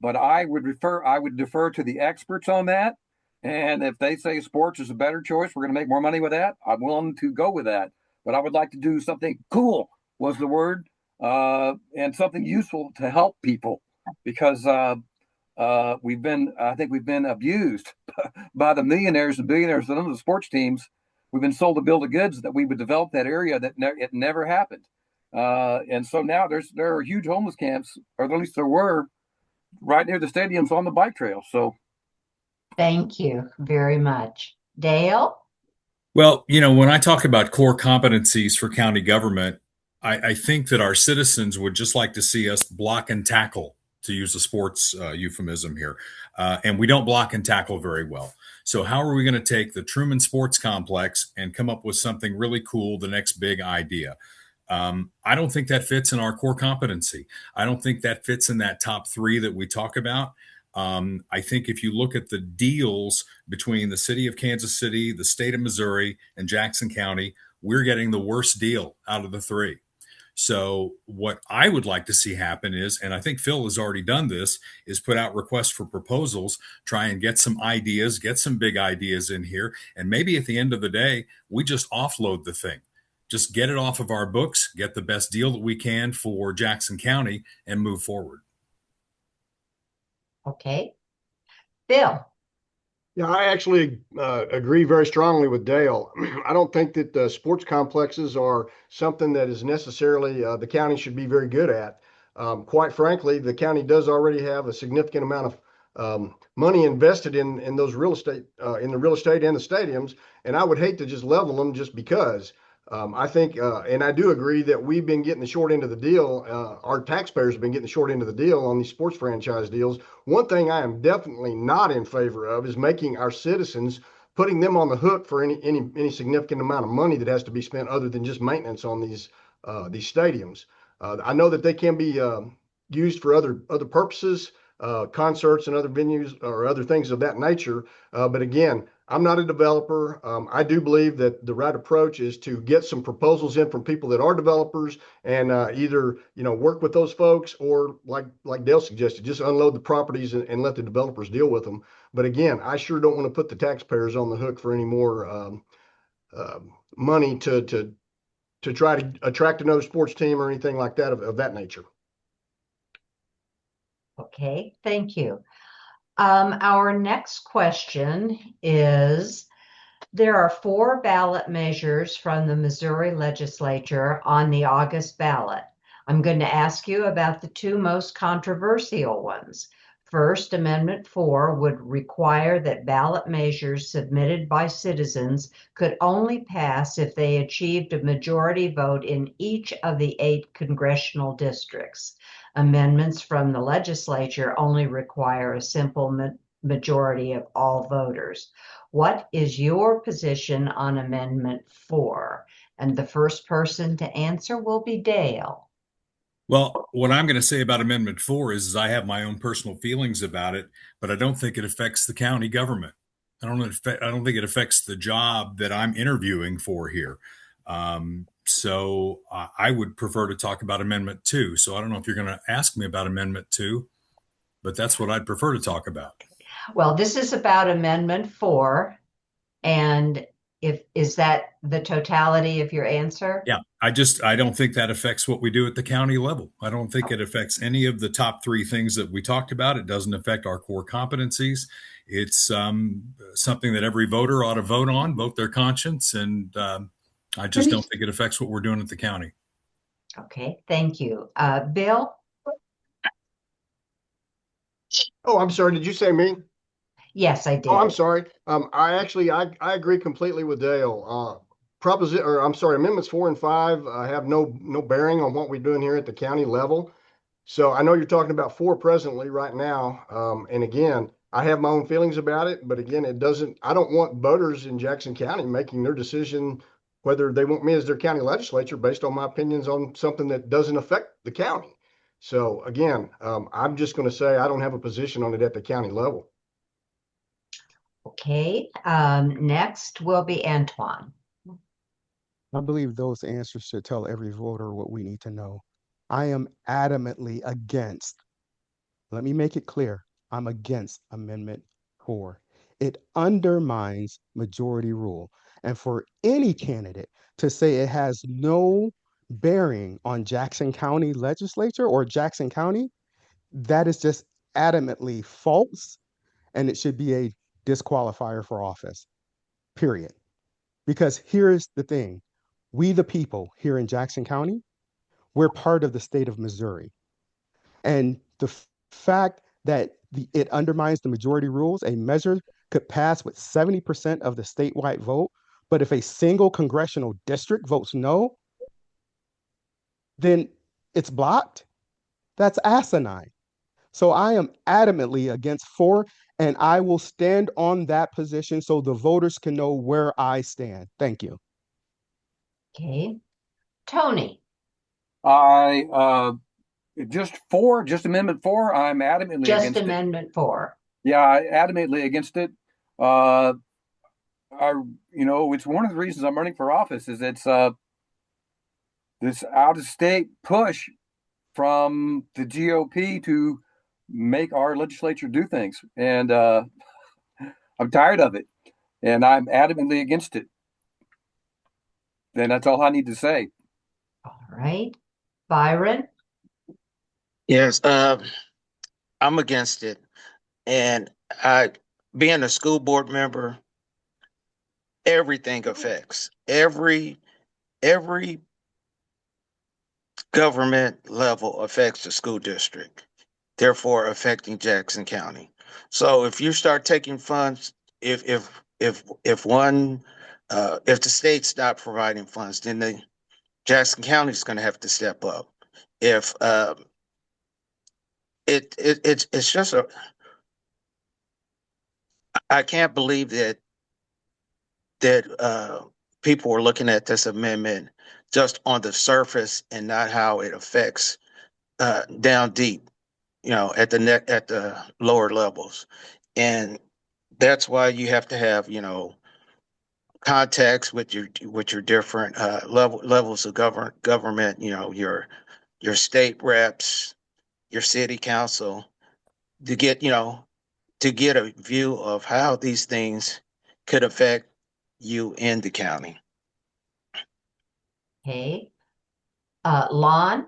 But I would defer to the experts on that. And if they say sports is a better choice, we're going to make more money with that, I'm willing to go with that. But I would like to do something cool, was the word, and something useful to help people, because I think we've been abused by the millionaires and billionaires that own the sports teams. We've been sold a bill of goods that we would develop that area that it never happened. And so now there are huge homeless camps, or at least there were, right near the stadiums on the bike trail. So. Thank you very much. Dale? Well, when I talk about core competencies for county government, I think that our citizens would just like to see us block and tackle, to use a sports euphemism here. And we don't block and tackle very well. So how are we going to take the Truman Sports Complex and come up with something really cool, the next big idea? I don't think that fits in our core competency. I don't think that fits in that top 3 that we talk about. I think if you look at the deals between the city of Kansas City, the state of Missouri, and Jackson County, we're getting the worst deal out of the 3. So what I would like to see happen is, and I think Phil has already done this, is put out requests for proposals, try and get some ideas, get some big ideas in here. And maybe at the end of the day, we just offload the thing. Just get it off of our books, get the best deal that we can for Jackson County, and move forward. Okay. Bill? Yeah, I actually agree very strongly with Dale. I don't think that sports complexes are something that is necessarily the county should be very good at. Quite frankly, the county does already have a significant amount of money invested in those real estate, in the real estate and the stadiums, and I would hate to just level them just because. I think, and I do agree that we've been getting the short end of the deal. Our taxpayers have been getting the short end of the deal on these sports franchise deals. One thing I am definitely not in favor of is making our citizens, putting them on the hook for any significant amount of money that has to be spent other than just maintenance on these stadiums. I know that they can be used for other purposes, concerts and other venues or other things of that nature. But again, I'm not a developer. I do believe that the right approach is to get some proposals in from people that are developers and either, work with those folks or like Dale suggested, just unload the properties and let the developers deal with them. But again, I sure don't want to put the taxpayers on the hook for any more money to try to attract another sports team or anything like that of that nature. Okay, thank you. Our next question is, there are 4 ballot measures from the Missouri Legislature on the August ballot. I'm going to ask you about the two most controversial ones. First, Amendment 4 would require that ballot measures submitted by citizens could only pass if they achieved a majority vote in each of the 8 congressional districts. Amendments from the legislature only require a simple majority of all voters. What is your position on Amendment 4? And the first person to answer will be Dale. Well, what I'm going to say about Amendment 4 is I have my own personal feelings about it, but I don't think it affects the county government. I don't think it affects the job that I'm interviewing for here. So I would prefer to talk about Amendment 2. So I don't know if you're going to ask me about Amendment 2, but that's what I'd prefer to talk about. Well, this is about Amendment 4. And is that the totality of your answer? Yeah, I don't think that affects what we do at the county level. I don't think it affects any of the top 3 things that we talked about. It doesn't affect our core competencies. It's something that every voter ought to vote their conscience. And I just don't think it affects what we're doing at the county. Okay, thank you. Bill? Oh, I'm sorry. Did you say me? Yes, I did. Oh, I'm sorry. I agree completely with Dale. Amendments 4 and 5 have no bearing on what we're doing here at the county level. So I know you're talking about 4 presently right now. And again, I have my own feelings about it, but again, I don't want voters in Jackson County making their decision whether they want me as their county legislature based on my opinions on something that doesn't affect the county. So again, I'm just going to say I don't have a position on it at the county level. Okay, next will be Antoine. I believe those answers should tell every voter what we need to know. I am adamantly against, let me make it clear, I'm against Amendment 4. It undermines majority rule. And for any candidate to say it has no bearing on Jackson County Legislature or Jackson County, that is just adamantly false, and it should be a disqualifier for office, period. Because here's the thing, we the people here in Jackson County, we're part of the state of Missouri. And the fact that it undermines the majority rules, a measure could pass with 70% of the statewide vote, but if a single congressional district votes no, then it's blocked. That's asinine. So I am adamantly against 4, and I will stand on that position so the voters can know where I stand. Thank you. Okay, Tony. Just Amendment 4. I'm adamantly against it. Amendment 4. Yeah, adamantly against it. It's one of the reasons I'm running for office is it's this out-of-state push from the GOP to make our legislature do things, and I'm tired of it, and I'm adamantly against it. Then that's all I need to say. All right, Byron. Yes, I'm against it. And being a school board member, everything affects every government level affects the school district, therefore affecting Jackson County. So if you start taking funds, if the state stop providing funds, then the Jackson County is going to have to step up. If it's just I can't believe that people are looking at this amendment just on the surface and not how it affects down deep, at the lower levels. And that's why you have to have, contacts with your different levels of government, your state reps, your city council, to get a view of how these things could affect you in the county. Okay. Lon?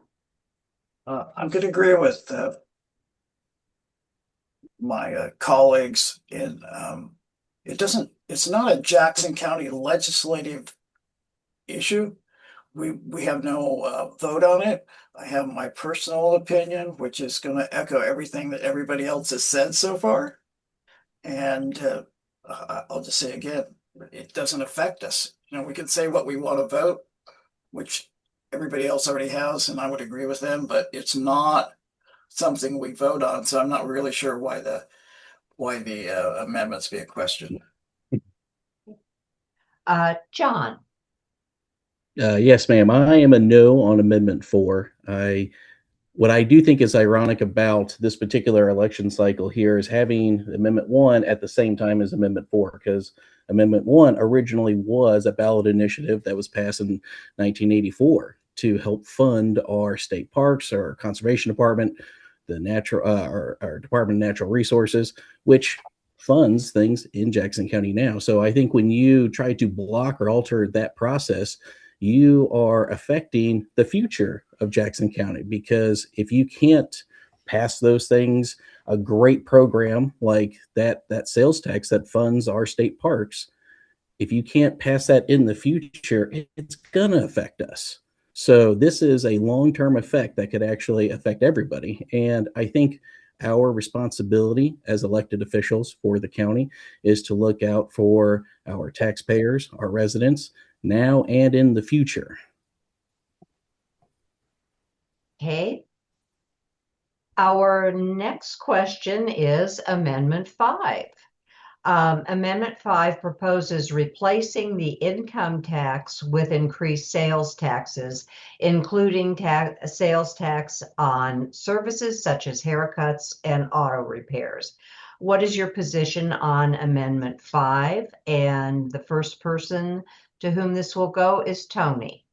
I'm going to agree with my colleagues in it's not a Jackson County legislative issue. we have no vote on it. I have my personal opinion, which is going to echo everything that everybody else has said so far. And I'll just say again, it doesn't affect us. We can say what we want to vote, which everybody else already has, and I would agree with them, but it's not something we vote on. So I'm not really sure why the amendments be a question. John. Yes, ma'am. I am a no on Amendment 4. What I do think is ironic about this particular election cycle here is having Amendment 1 at the same time as Amendment 4, because Amendment 1 originally was a ballot initiative that was passed in 1984 to help fund our state parks, our conservation department, the our Department of Natural Resources, which funds things in Jackson County now. So I think when you try to block or alter that process, you are affecting the future of Jackson County, because if you can't pass those things, a great program like that sales tax that funds our state parks, if you can't pass that in the future, it's going to affect us. So this is a long-term effect that could actually affect everybody. And I think our responsibility as elected officials for the county is to look out for our taxpayers, our residents, now and in the future. Okay. Our next question is Amendment 5. Amendment 5 proposes replacing the income tax with increased sales taxes, including sales tax on services such as haircuts and auto repairs. What is your position on Amendment 5? And the first person to whom this will go is Tony.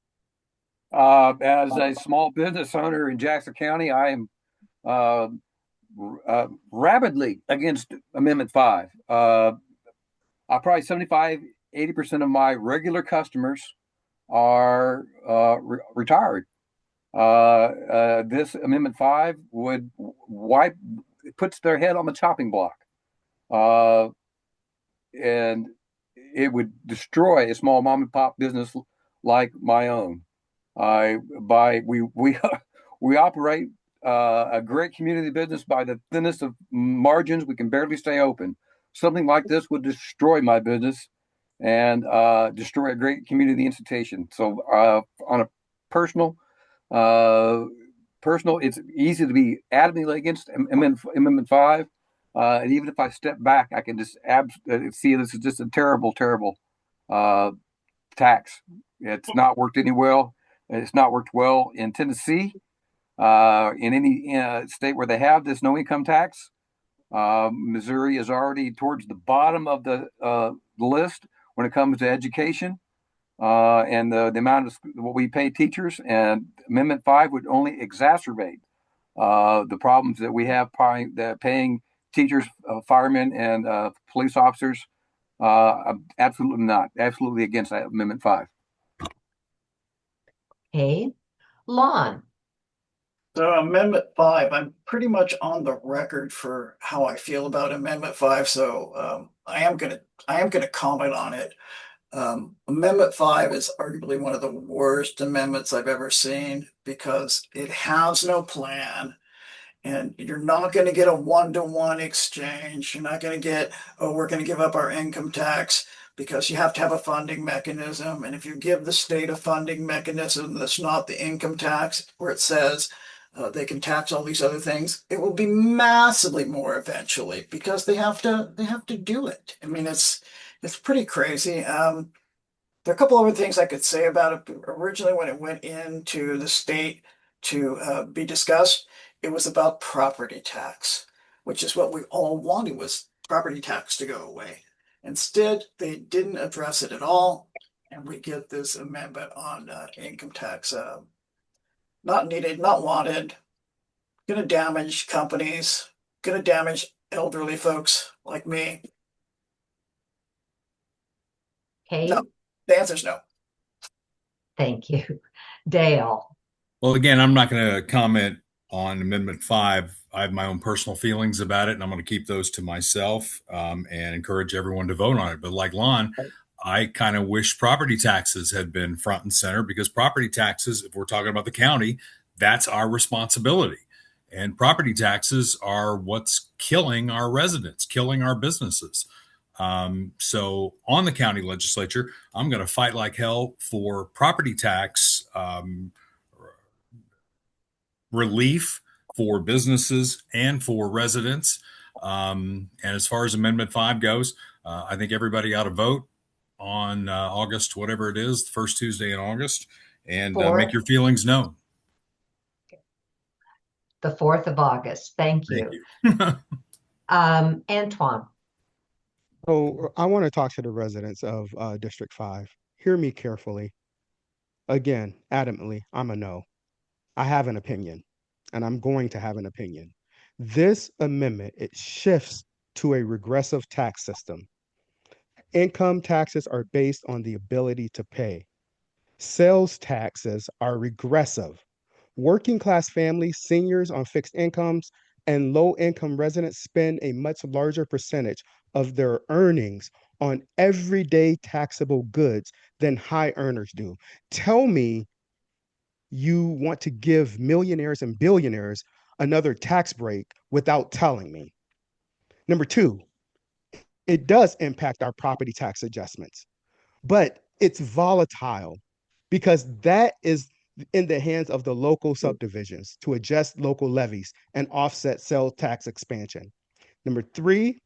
As a small business owner in Jackson County, I am rabidly against Amendment 5. Probably 75-80% of my regular customers are retired. This Amendment 5 would puts their head on the chopping block, and it would destroy a small mom and pop business like my own. We operate a great community business by the thinnest of margins. We can barely stay open. Something like this would destroy my business and destroy a great community institution. So on a personal, it's easy to be adamantly against Amendment 5. And even if I step back, I can just see this is just a terrible, terrible tax. It's not worked any well. It's not worked well in Tennessee. In any state where they have this no income tax, Missouri is already towards the bottom of the list when it comes to education and the amount of what we pay teachers. And Amendment 5 would only exacerbate the problems that we have paying teachers, firemen, and police officers. Absolutely not. Absolutely against Amendment 5. Okay. Lon. So Amendment 5, I'm pretty much on the record for how I feel about Amendment 5. So I am gonna comment on it. Amendment 5 is arguably one of the worst amendments I've ever seen because it has no plan. And you're not going to get a one-to-one exchange. You're not going to get, oh, we're going to give up our income tax, because you have to have a funding mechanism. And if you give the state a funding mechanism that's not the income tax, where it says they can tax all these other things, it will be massively more eventually because they have to do it. I mean, it's pretty crazy. There are a couple other things I could say about it. Originally, when it went into the state to be discussed, it was about property tax, which is what we all wanted, was property tax to go away. Instead, they didn't address it at all, and we get this amendment on income tax. Not needed, not wanted, going to damage companies, going to damage elderly folks like me. Okay. No, the answer's no. Thank you. Dale. Well, again, I'm not going to comment on Amendment 5. I have my own personal feelings about it, and I'm going to keep those to myself and encourage everyone to vote on it. But like Lon, I kind of wish property taxes had been front and center, because property taxes, if we're talking about the county, that's our responsibility. And property taxes are what's killing our residents, killing our businesses. So on the county legislature, I'm going to fight like hell for property tax relief for businesses and for residents. And as far as Amendment 5 goes, I think everybody ought to vote on August, whatever it is, the first Tuesday in August, and make your feelings known. The 4th of August. Thank you. Antoine. So I want to talk to the residents of District 5. Hear me carefully. Again, adamantly, I'm a no. I have an opinion, and I'm going to have an opinion. This amendment, it shifts to a regressive tax system. Income taxes are based on the ability to pay. Sales taxes are regressive. Working class families, seniors on fixed incomes, and low income residents spend a much larger percentage of their earnings on everyday taxable goods than high earners do. Tell me you want to give millionaires and billionaires another tax break without telling me. Number two, it does impact our property tax adjustments, but it's volatile because that is in the hands of the local subdivisions to adjust local levies and offset sales tax expansion. Number three,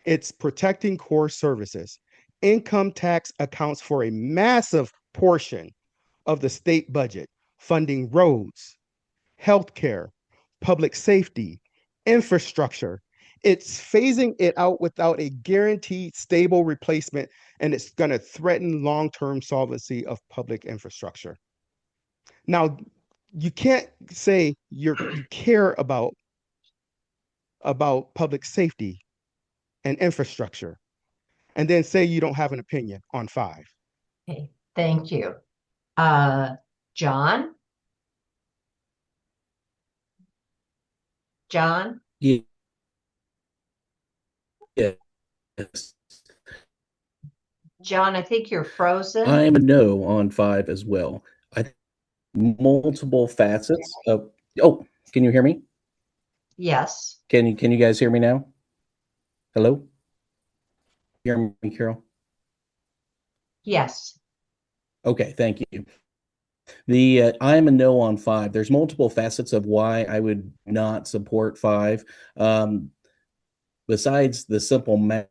it's protecting core services. Income tax accounts for a massive portion of the state budget, funding roads, healthcare, public safety, infrastructure. It's phasing it out without a guaranteed stable replacement, and it's going to threaten long-term solvency of public infrastructure. Now, you can't say you care about public safety and infrastructure and then say you don't have an opinion on 5. Okay, thank you. John? John? Yes. John, I think you're frozen. I'm a no on 5 as well. I think multiple facets of. Oh, can you hear me? Yes. Can you guys hear me now? Hello? Hear me, Carol? Yes. Okay, thank you. I'm a no on 5. There's multiple facets of why I would not support 5. Besides the simple math,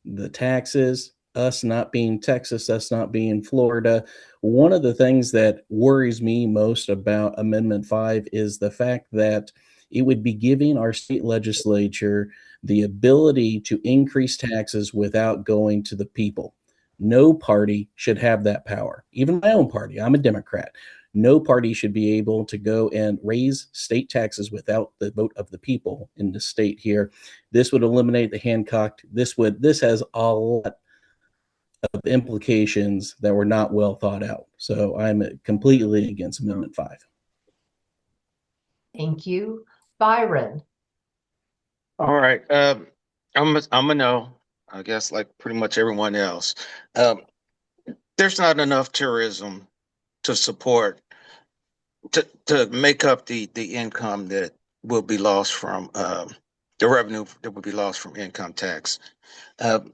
the taxes, us not being Texas, us not being Florida, one of the things that worries me most about Amendment 5 is the fact that it would be giving our state legislature the ability to increase taxes without going to the people. No party should have that power. Even my own party, I'm a Democrat. No party should be able to go and raise state taxes without the vote of the people in the state here. This would eliminate the Hancock. This has a lot of implications that were not well thought out. So I'm completely against Amendment 5. Thank you. Byron? All right. I'm a no, I guess, like pretty much everyone else. There's not enough tourism to support to make up the income that will be lost from the revenue that will be lost from income tax. I'm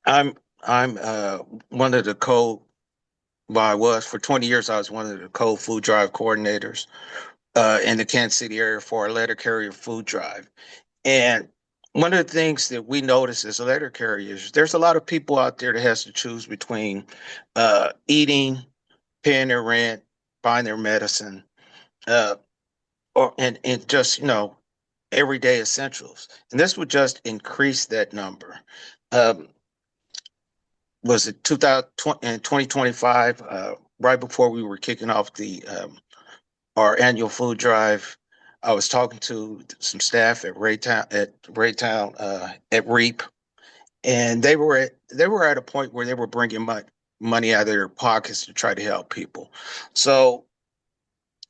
one of the I was for 20 years. I was one of the food drive coordinators in the Kansas City area for a letter carrier food drive. And one of the things that we notice as letter carriers, there's a lot of people out there that has to choose between eating, paying their rent, buying their medicine, and just everyday essentials. And this would just increase that number. Was it 2025, right before we were kicking off our annual food drive? I was talking to some staff at Raytown at REAP, and they were at a point where they were bringing money out of their pockets to try to help people. So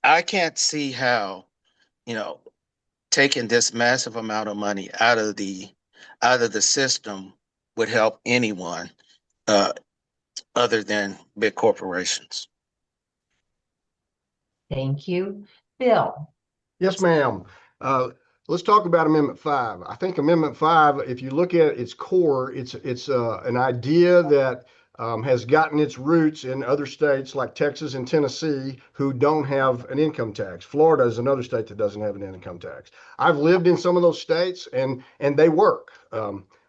I can't see how, taking this massive amount of money out of the system would help anyone other than big corporations. Thank you. Bill. Yes, ma'am. Let's talk about Amendment 5. I think Amendment 5, if you look at its core, it's an idea that has gotten its roots in other states like Texas and Tennessee who don't have an income tax. Florida is another state that doesn't have an income tax. I've lived in some of those states and they work.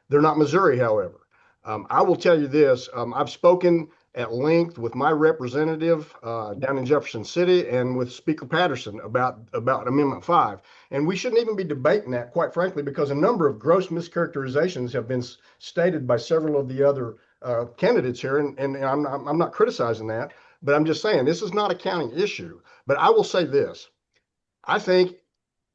They're not Missouri, however. I will tell you this, I've spoken at length with my representative down in Jefferson City and with Speaker Patterson about Amendment 5. And we shouldn't even be debating that, quite frankly, because a number of gross mischaracterizations have been stated by several of the other candidates here. And I'm not criticizing that, but I'm just saying this is not a county issue. But I will say this, I think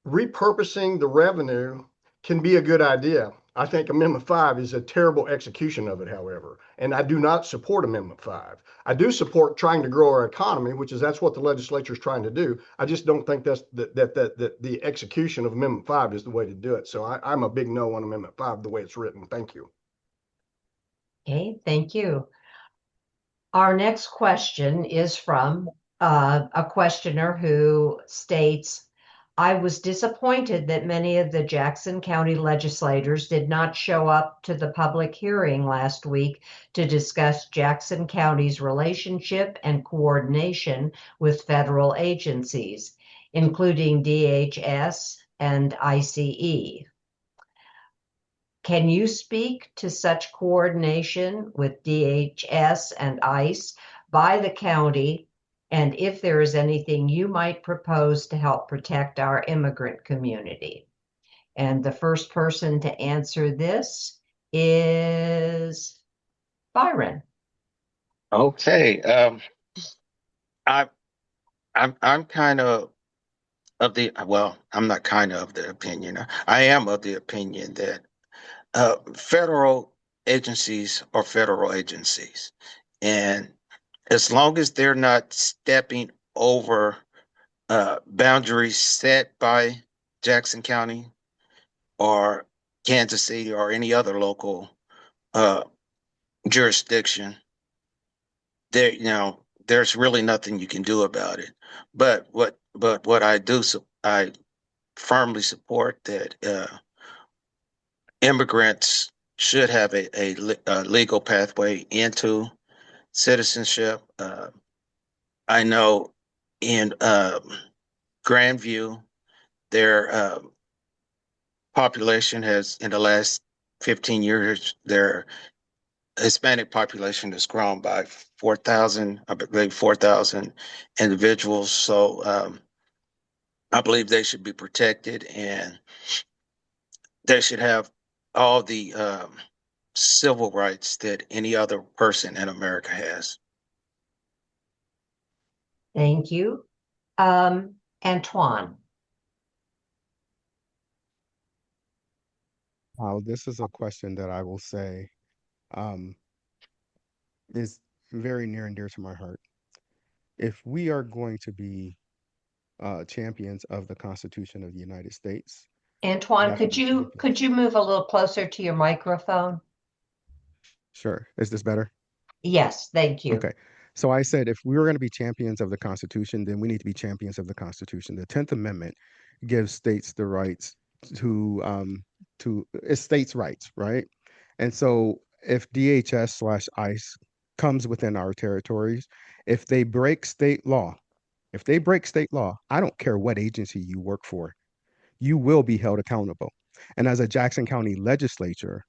repurposing the revenue can be a good idea. I think Amendment 5 is a terrible execution of it, however, and I do not support Amendment 5. I do support trying to grow our economy, that's what the legislature is trying to do. I just don't think that the execution of Amendment 5 is the way to do it. So I'm a big no on Amendment 5 the way it's written. Thank you. Okay, thank you. Our next question is from a questioner who states, I was disappointed that many of the Jackson County legislators did not show up to the public hearing last week to discuss Jackson County's relationship and coordination with federal agencies, including DHS and ICE. Can you speak to such coordination with DHS and ICE by the county, and if there is anything you might propose to help protect our immigrant community? And the first person to answer this is Byron. Okay. I'm kind of the, well, I'm not kind of the opinion. I am of the opinion that federal agencies are federal agencies. And as long as they're not stepping over boundaries set by Jackson County or Kansas City or any other local jurisdiction, there's really nothing you can do about it. But what I do, I firmly support that immigrants should have a legal pathway into citizenship. I know in Grandview, their population has, in the last 15 years, their Hispanic population has grown by 4,000, I believe 4,000 individuals. So I believe they should be protected and they should have all the civil rights that any other person in America has. Thank you. Antoine. Wow, this is a question that I will say is very near and dear to my heart. If we are going to be champions of the Constitution of the United States, Antoine, could you move a little closer to your microphone? Sure. Is this better? Yes, thank you. Okay. So I said if we were going to be champions of the Constitution, then we need to be champions of the Constitution. The 10th Amendment gives states the rights to it's states' rights, right? And so if DHS/ICE comes within our territories, if they break state law, I don't care what agency you work for, you will be held accountable. And as a Jackson County legislature,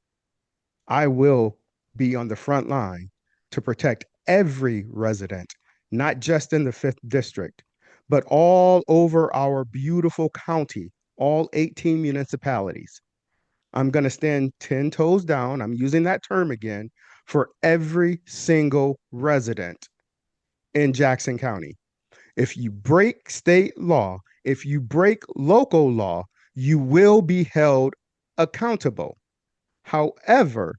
I will be on the front line to protect every resident, not just in the 5th district, but all over our beautiful county, all 18 municipalities. I'm going to stand 10 toes down, I'm using that term again, for every single resident in Jackson County. If you break state law, if you break local law, you will be held accountable. However,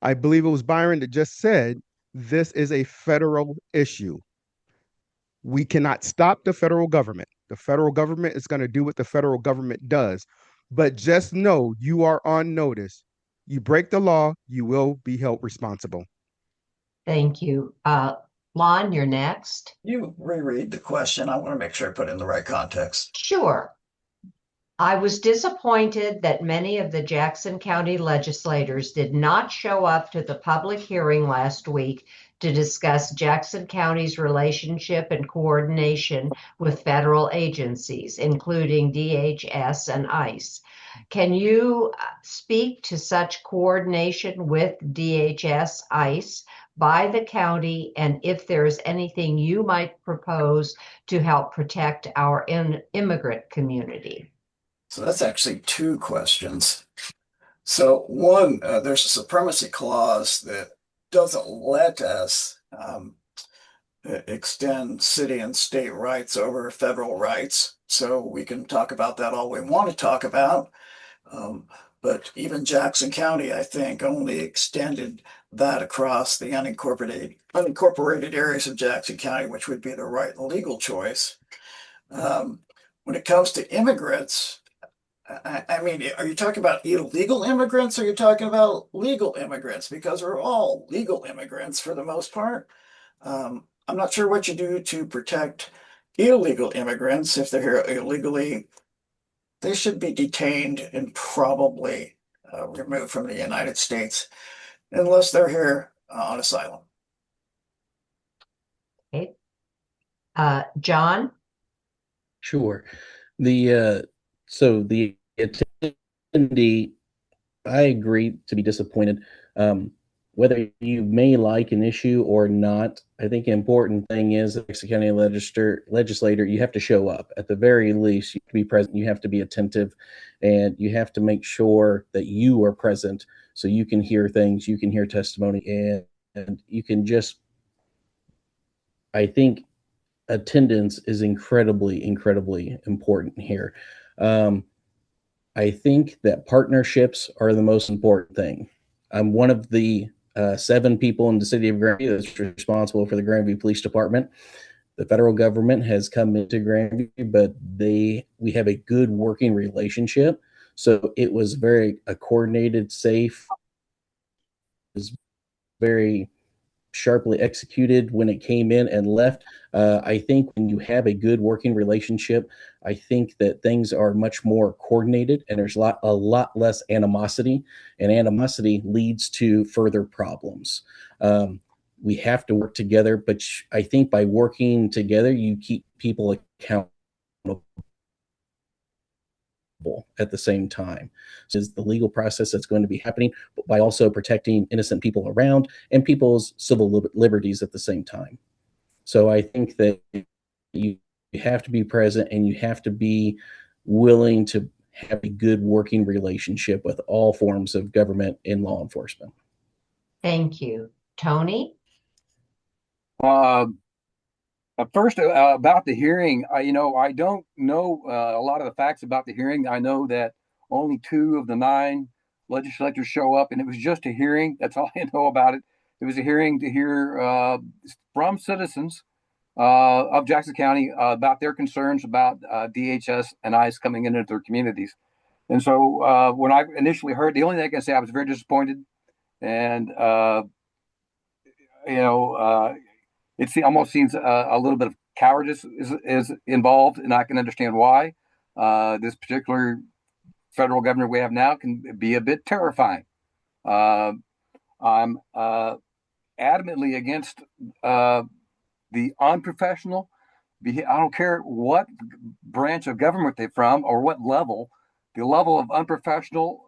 I believe it was Byron that just said, this is a federal issue. We cannot stop the federal government. The federal government is going to do what the federal government does. But just know you are on notice. You break the law, you will be held responsible. Thank you. Lon, you're next. You reread the question. I want to make sure I put it in the right context. Sure. I was disappointed that many of the Jackson County legislators did not show up to the public hearing last week to discuss Jackson County's relationship and coordination with federal agencies, including DHS and ICE. Can you speak to such coordination with DHS, ICE by the county, and if there is anything you might propose to help protect our immigrant community? So that's actually two questions. So one, there's a supremacy clause that doesn't let us extend city and state rights over federal rights. So we can talk about that all we want to talk about. But even Jackson County, I think, only extended that across the unincorporated areas of Jackson County, which would be the right and legal choice. When it comes to immigrants, I mean, are you talking about illegal immigrants or are you talking about legal immigrants? Because we're all legal immigrants for the most part. I'm not sure what you do to protect illegal immigrants. If they're here illegally, they should be detained and probably removed from the United States unless they're here on asylum. Okay. John? Sure. So the attendee, I agree to be disappointed. Whether you may like an issue or not, I think the important thing is the Jackson County legislator, you have to show up. At the very least, you have to be present, you have to be attentive, and you have to make sure that you are present so you can hear things, you can hear testimony, and you can just, I think attendance is incredibly, incredibly important here. I think that partnerships are the most important thing. I'm one of the 7 people in the city of Grandview that's responsible for the Grandview Police Department. The federal government has come into Grandview, but we have a good working relationship. So it was a coordinated, safe, it was very sharply executed when it came in and left. I think when you have a good working relationship, I think that things are much more coordinated and there's a lot less animosity, and animosity leads to further problems. We have to work together, but I think by working together, you keep people accountable at the same time. So it's the legal process that's going to be happening, but by also protecting innocent people around and people's civil liberties at the same time. So I think that you have to be present and you have to be willing to have a good working relationship with all forms of government and law enforcement. Thank you. Tony? First, about the hearing, I don't know a lot of the facts about the hearing. I know that only 2 of the 9 legislators show up, and it was just a hearing. That's all I know about it. It was a hearing to hear from citizens of Jackson County about their concerns about DHS and ICE coming into their communities. And so when I initially heard, the only thing I can say, I was very disappointed. And, it almost seems a little bit of cowardice is involved, and I can understand why. This particular federal government we have now can be a bit terrifying. I'm adamantly against the unprofessional. I don't care what branch of government they're from or what level. The level of unprofessional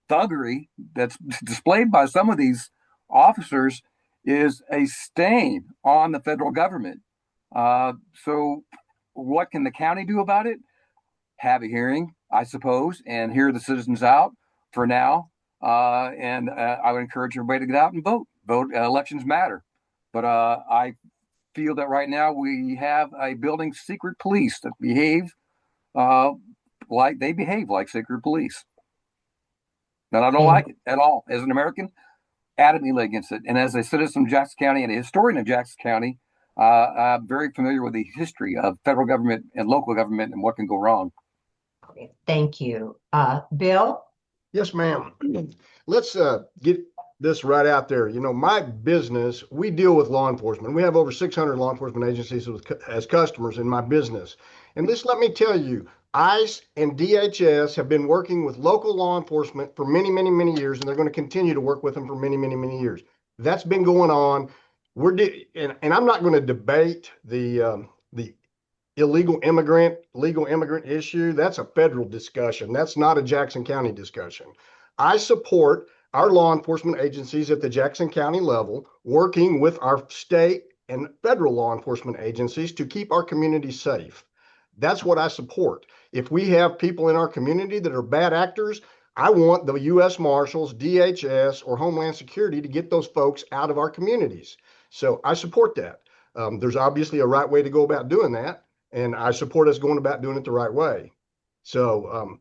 thuggery that's displayed by some of these officers is a stain on the federal government. So what can the county do about it? Have a hearing, I suppose, and hear the citizens out for now. And I would encourage everybody to get out and vote. Elections matter. But I feel that right now we have a building secret police that behave like secret police. And I don't like it at all. As an American, adamantly against it. And as a citizen of Jackson County and a historian of Jackson County, I'm very familiar with the history of federal government and local government and what can go wrong. Thank you. Bill? Yes, ma'am. Let's get this right out there. You know, my business, we deal with law enforcement. We have over 600 law enforcement agencies as customers in my business. And this, let me tell you, ICE and DHS have been working with local law enforcement for many, many, many years, and they're going to continue to work with them for many, many, many years. That's been going on. And I'm not going to debate the legal immigrant issue. That's a federal discussion. That's not a Jackson County discussion. I support our law enforcement agencies at the Jackson County level working with our state and federal law enforcement agencies to keep our community safe. That's what I support. If we have people in our community that are bad actors, I want the U.S. Marshals, DHS, or Homeland Security to get those folks out of our communities. So I support that. There's obviously a right way to go about doing that, and I support us going about doing it the right way. So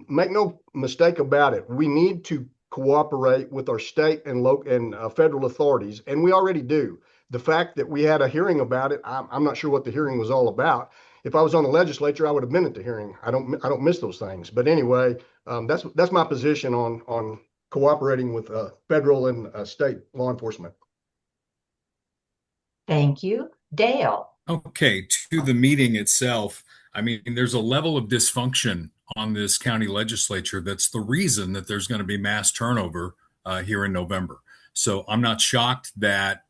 make no mistake about it. We need to cooperate with our state and local and federal authorities, and we already do. The fact that we had a hearing about it, I'm not sure what the hearing was all about. If I was on the legislature, I would have been at the hearing. I don't miss those things. But anyway, that's my position on cooperating with federal and state law enforcement. Thank you. Dale. Okay, to the meeting itself, I mean, there's a level of dysfunction on this county legislature that's the reason that there's going to be mass turnover here in November. So I'm not shocked that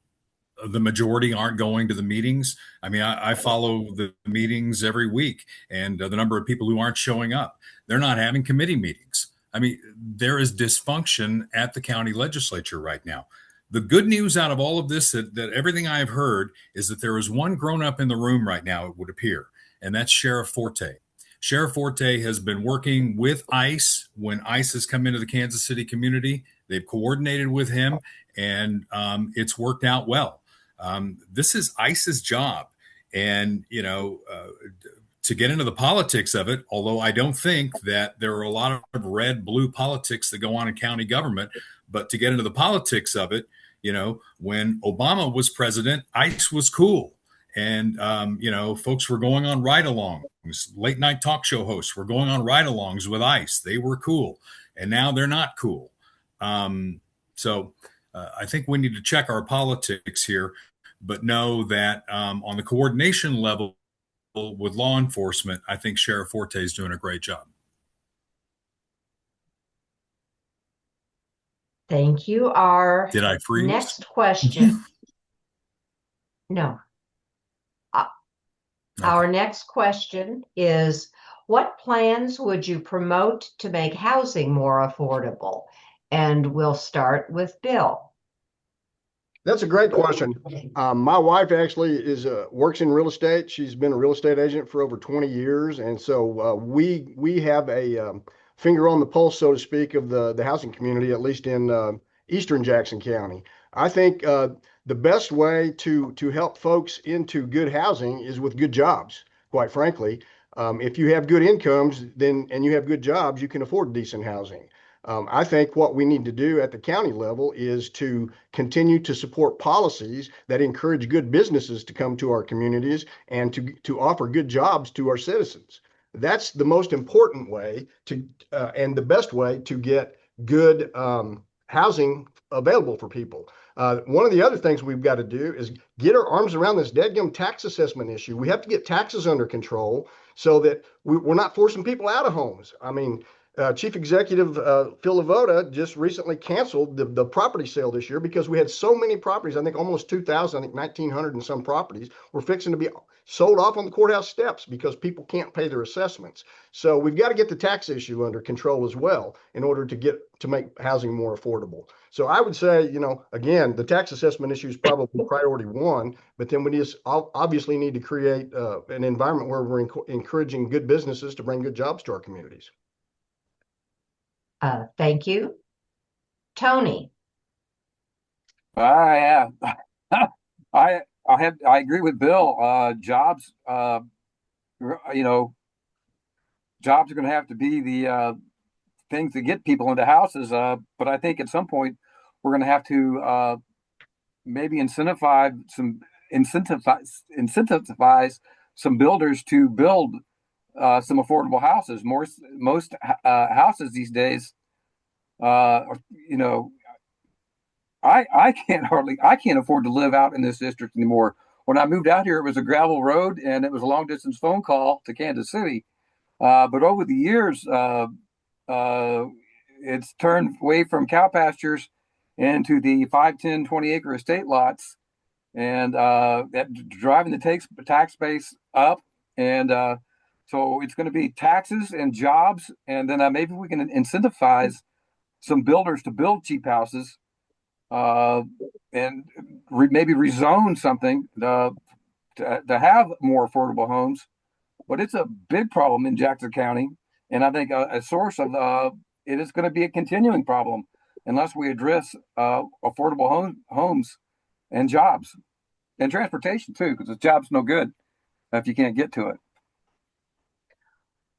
the majority aren't going to the meetings. I mean, I follow the meetings every week, and the number of people who aren't showing up, they're not having committee meetings. I mean, there is dysfunction at the county legislature right now. The good news out of all of this, that everything I've heard, is that there is one grown up in the room right now, it would appear, and that's Sheriff Forte. Sheriff Forte has been working with ICE when ICE has come into the Kansas City community. They've coordinated with him, and it's worked out well. This is ICE's job. And, you know, to get into the politics of it, although I don't think that there are a lot of red, blue politics that go on in county government, but to get into the politics of it, you know, when Obama was president, ICE was cool. And, you know, folks were going on ride-alongs. Late night talk show hosts were going on ride-alongs with ICE. They were cool. And now they're not cool. So I think we need to check our politics here, but know that on the coordination level with law enforcement, I think Sheriff Forte is doing a great job. Thank you. Our Did I freeze? next question. No. Our next question is, what plans would you promote to make housing more affordable? And we'll start with Bill. That's a great question. My wife actually works in real estate. She's been a real estate agent for over 20 years. And so we have a finger on the pulse, so to speak, of the housing community, at least in eastern Jackson County. I think the best way to help folks into good housing is with good jobs, quite frankly. If you have good incomes and you have good jobs, you can afford decent housing. I think what we need to do at the county level is to continue to support policies that encourage good businesses to come to our communities and to offer good jobs to our citizens. That's the most important way and the best way to get good housing available for people. One of the other things we've got to do is get our arms around this dadgum tax assessment issue. We have to get taxes under control so that we're not forcing people out of homes. I mean, Chief Executive Phil Lavoda just recently canceled the property sale this year because we had so many properties. I think almost 2,000, I think 1,900 and some properties were fixing to be sold off on the courthouse steps because people can't pay their assessments. So we've got to get the tax issue under control as well in order to make housing more affordable. So I would say, you know, again, the tax assessment issue is probably priority one, but then we just obviously need to create an environment where we're encouraging good businesses to bring good jobs to our communities. Thank you. Tony. Yeah. I agree with Bill. Jobs, you know, jobs are going to have to be the things that get people into houses. But I think at some point we're going to have to maybe incentivize some builders to build some affordable houses. Most houses these days You know, I can't afford to live out in this district anymore. When I moved out here, it was a gravel road and it was a long distance phone call to Kansas City. But over the years, it's turned away from cow pastures into the 5, 10, 20 acre estate lots, and that driving the tax base up. And so it's going to be taxes and jobs, and then maybe we can incentivize some builders to build cheap houses, and maybe rezone something to have more affordable homes. But it's a big problem in Jackson County, and I think a source of it is going to be a continuing problem unless we address affordable homes and jobs and transportation too, because the job's no good if you can't get to it.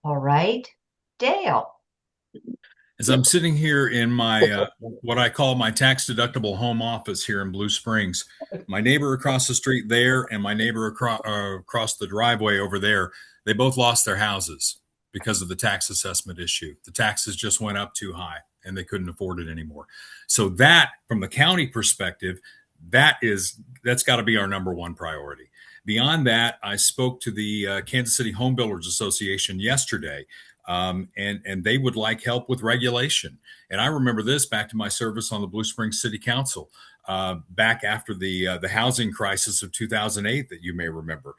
All right, Dale. As I'm sitting here in my what I call my tax deductible home office here in Blue Springs, my neighbor across the street there and my neighbor across the driveway over there, they both lost their houses because of the tax assessment issue. The taxes just went up too high and they couldn't afford it anymore. So that, from the county perspective, that's got to be our number one priority. Beyond that, I spoke to the Kansas City Home Builders Association yesterday. And they would like help with regulation. And I remember this back to my service on the Blue Springs City Council, back after the housing crisis of 2008 that you may remember.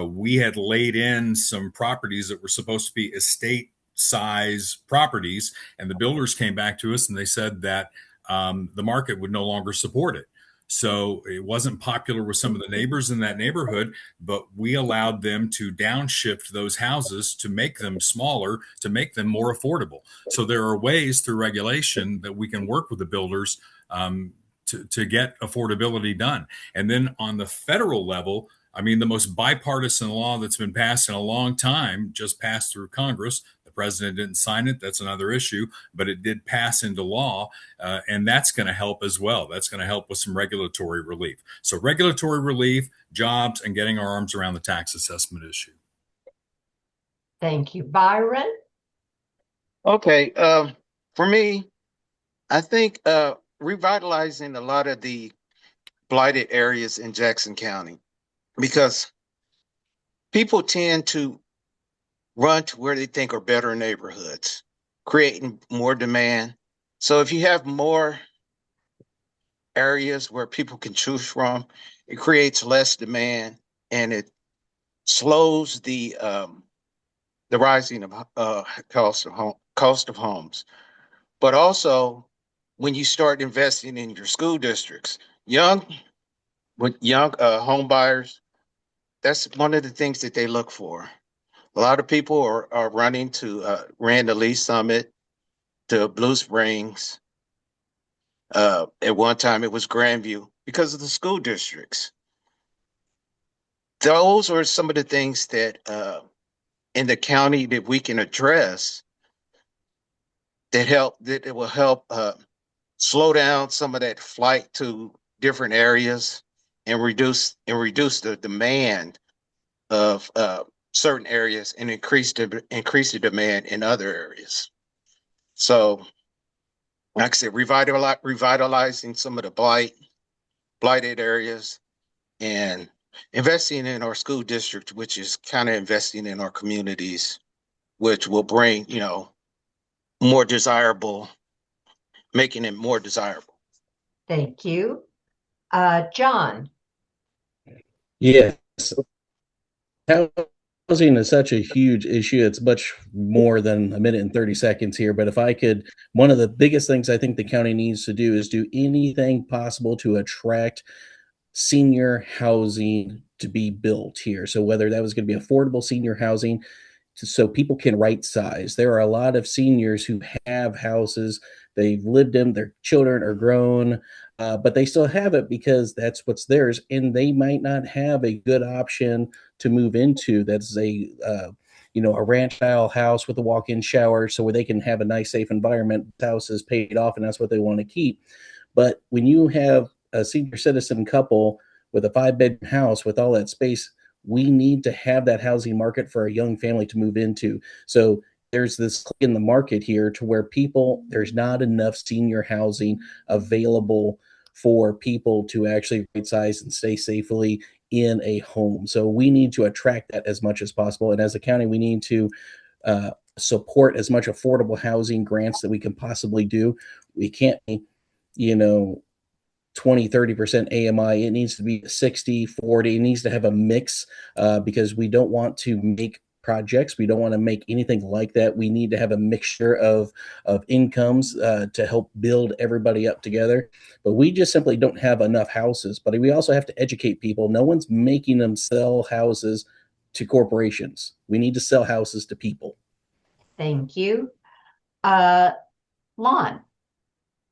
We had laid in some properties that were supposed to be estate size properties, and the builders came back to us and they said that the market would no longer support it. So it wasn't popular with some of the neighbors in that neighborhood, but we allowed them to downshift those houses to make them smaller, to make them more affordable. So there are ways through regulation that we can work with the builders to get affordability done. And then on the federal level, I mean, the most bipartisan law that's been passed in a long time just passed through Congress. The president didn't sign it. That's another issue, but it did pass into law, and that's going to help as well. That's going to help with some regulatory relief. So regulatory relief, jobs, and getting our arms around the tax assessment issue. Thank you. Byron? Okay. For me, I think revitalizing a lot of the blighted areas in Jackson County, because people tend to run to where they think are better neighborhoods, creating more demand. So if you have more areas where people can choose from, it creates less demand and it slows the rising of cost of homes. But also, when you start investing in your school districts, young home buyers, that's one of the things that they look for. A lot of people are running to Rand Lee Summit, to Blue Springs. At one time, it was Grandview because of the school districts. Those are some of the things that in the county that we can address that it will help slow down some of that flight to different areas and reduce the demand of certain areas and increase the demand in other areas. So, like I said, revitalizing some of the blighted areas and investing in our school district, which is kind of investing in our communities, which will bring, more desirable, making it more desirable. Thank you. John? Yes. Housing is such a huge issue. It's much more than a minute and 30 seconds here. But if I could, one of the biggest things I think the county needs to do is do anything possible to attract senior housing to be built here. So whether that was going to be affordable senior housing, so people can right size. There are a lot of seniors who have houses, they've lived in, their children are grown, but they still have it because that's what's theirs, and they might not have a good option to move into that's a ranch style house with a walk-in shower, so where they can have a nice safe environment. The house is paid off and that's what they want to keep. But when you have a senior citizen couple with a 5-bedroom house with all that space, we need to have that housing market for a young family to move into. So there's this in the market here to where there's not enough senior housing available for people to actually right size and stay safely in a home. So we need to attract that as much as possible. And as a county, we need to support as much affordable housing grants that we can possibly do. We can't, 20-30% AMI. It needs to be 60-40. It needs to have a mix because we don't want to make projects. We don't want to make anything like that. We need to have a mixture of incomes to help build everybody up together. But we just simply don't have enough houses. But we also have to educate people. No one's making them sell houses to corporations. We need to sell houses to people. Thank you. Lon.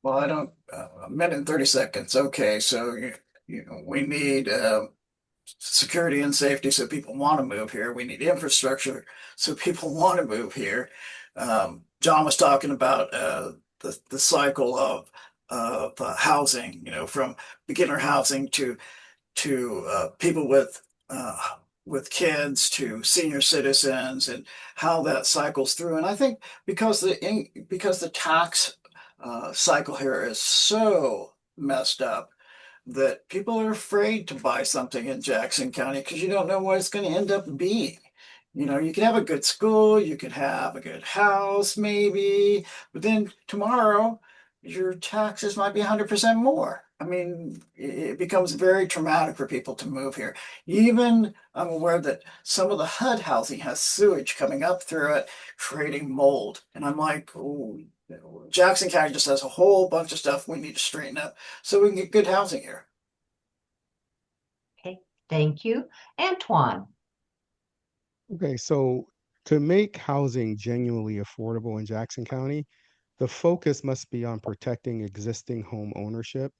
Well, I don't, a minute and 30 seconds. Okay, so, we need security and safety so people want to move here. We need infrastructure so people want to move here. John was talking about the cycle of housing, from beginner housing to people with kids to senior citizens and how that cycles through. And I think because the tax cycle here is so messed up that people are afraid to buy something in Jackson County because you don't know what it's going to end up being. You can have a good school, you can have a good house maybe, but then tomorrow your taxes might be 100% more. I mean, it becomes very traumatic for people to move here. Even I'm aware that some of the HUD housing has sewage coming up through it, creating mold. And I'm like, oh, Jackson County just has a whole bunch of stuff we need to straighten up so we can get good housing here. Okay, thank you. Antoine. Okay, so to make housing genuinely affordable in Jackson County, the focus must be on protecting existing home ownership,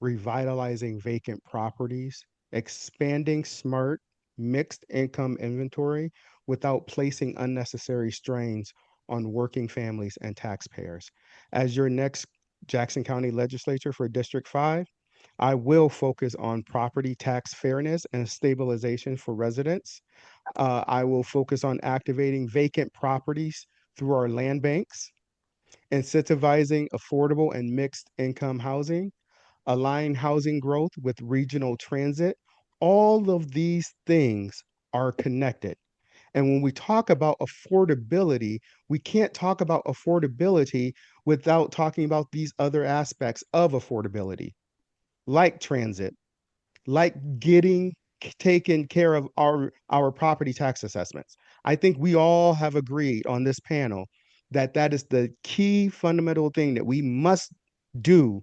revitalizing vacant properties, expanding smart mixed income inventory without placing unnecessary strains on working families and taxpayers. As your next Jackson County Legislature for District 5, I will focus on property tax fairness and stabilization for residents. I will focus on activating vacant properties through our land banks, incentivizing affordable and mixed income housing, align housing growth with regional transit. All of these things are connected. And when we talk about affordability, we can't talk about affordability without talking about these other aspects of affordability, like transit, like taking care of our property tax assessments. I think we all have agreed on this panel that that is the key fundamental thing that we must do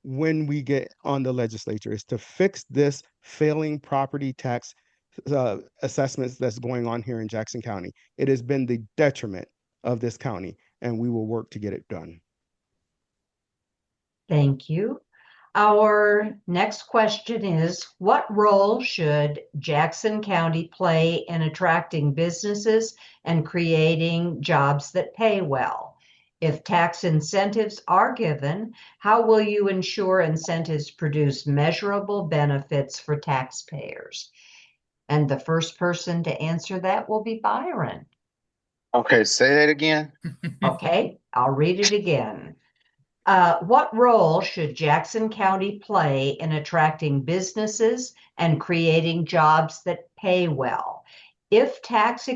when we get on the legislature is to fix this failing property tax assessments that's going on here in Jackson County. It has been the detriment of this county, and we will work to get it done. Thank you. Our next question is, what role should Jackson County play in attracting businesses and creating jobs that pay well? If tax incentives are given, how will you ensure incentives produce measurable benefits for taxpayers? And the first person to answer that will be Byron. Okay, say that again. Okay, I'll read it again. What role should Jackson County play in attracting businesses and creating jobs that pay well? If tax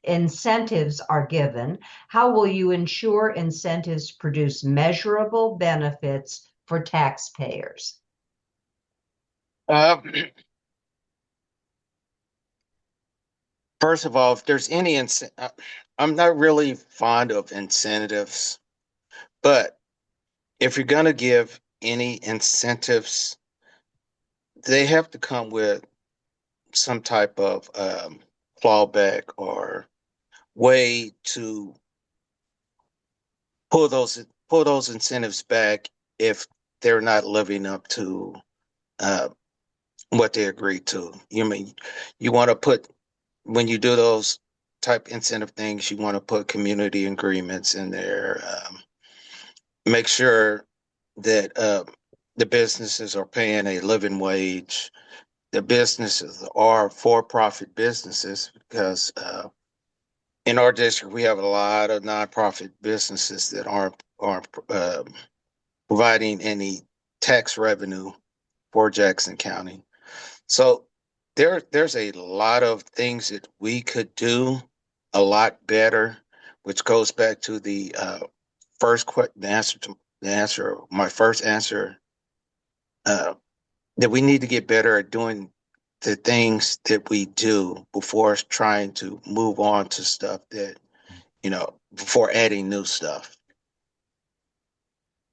incentives are given, how will you ensure incentives produce measurable benefits for taxpayers? First of all, if there's any I'm not really fond of incentives, but if you're going to give any incentives, they have to come with some type of clawback or way to pull those incentives back if they're not living up to what they agreed to. You want to put, when you do those type incentive things, you want to put community agreements in there. Make sure that the businesses are paying a living wage. The businesses are for-profit businesses because in our district, we have a lot of nonprofit businesses that aren't providing any tax revenue for Jackson County. So there's a lot of things that we could do a lot better, which goes back to the my first answer, that we need to get better at doing the things that we do before trying to move on to stuff that, before adding new stuff.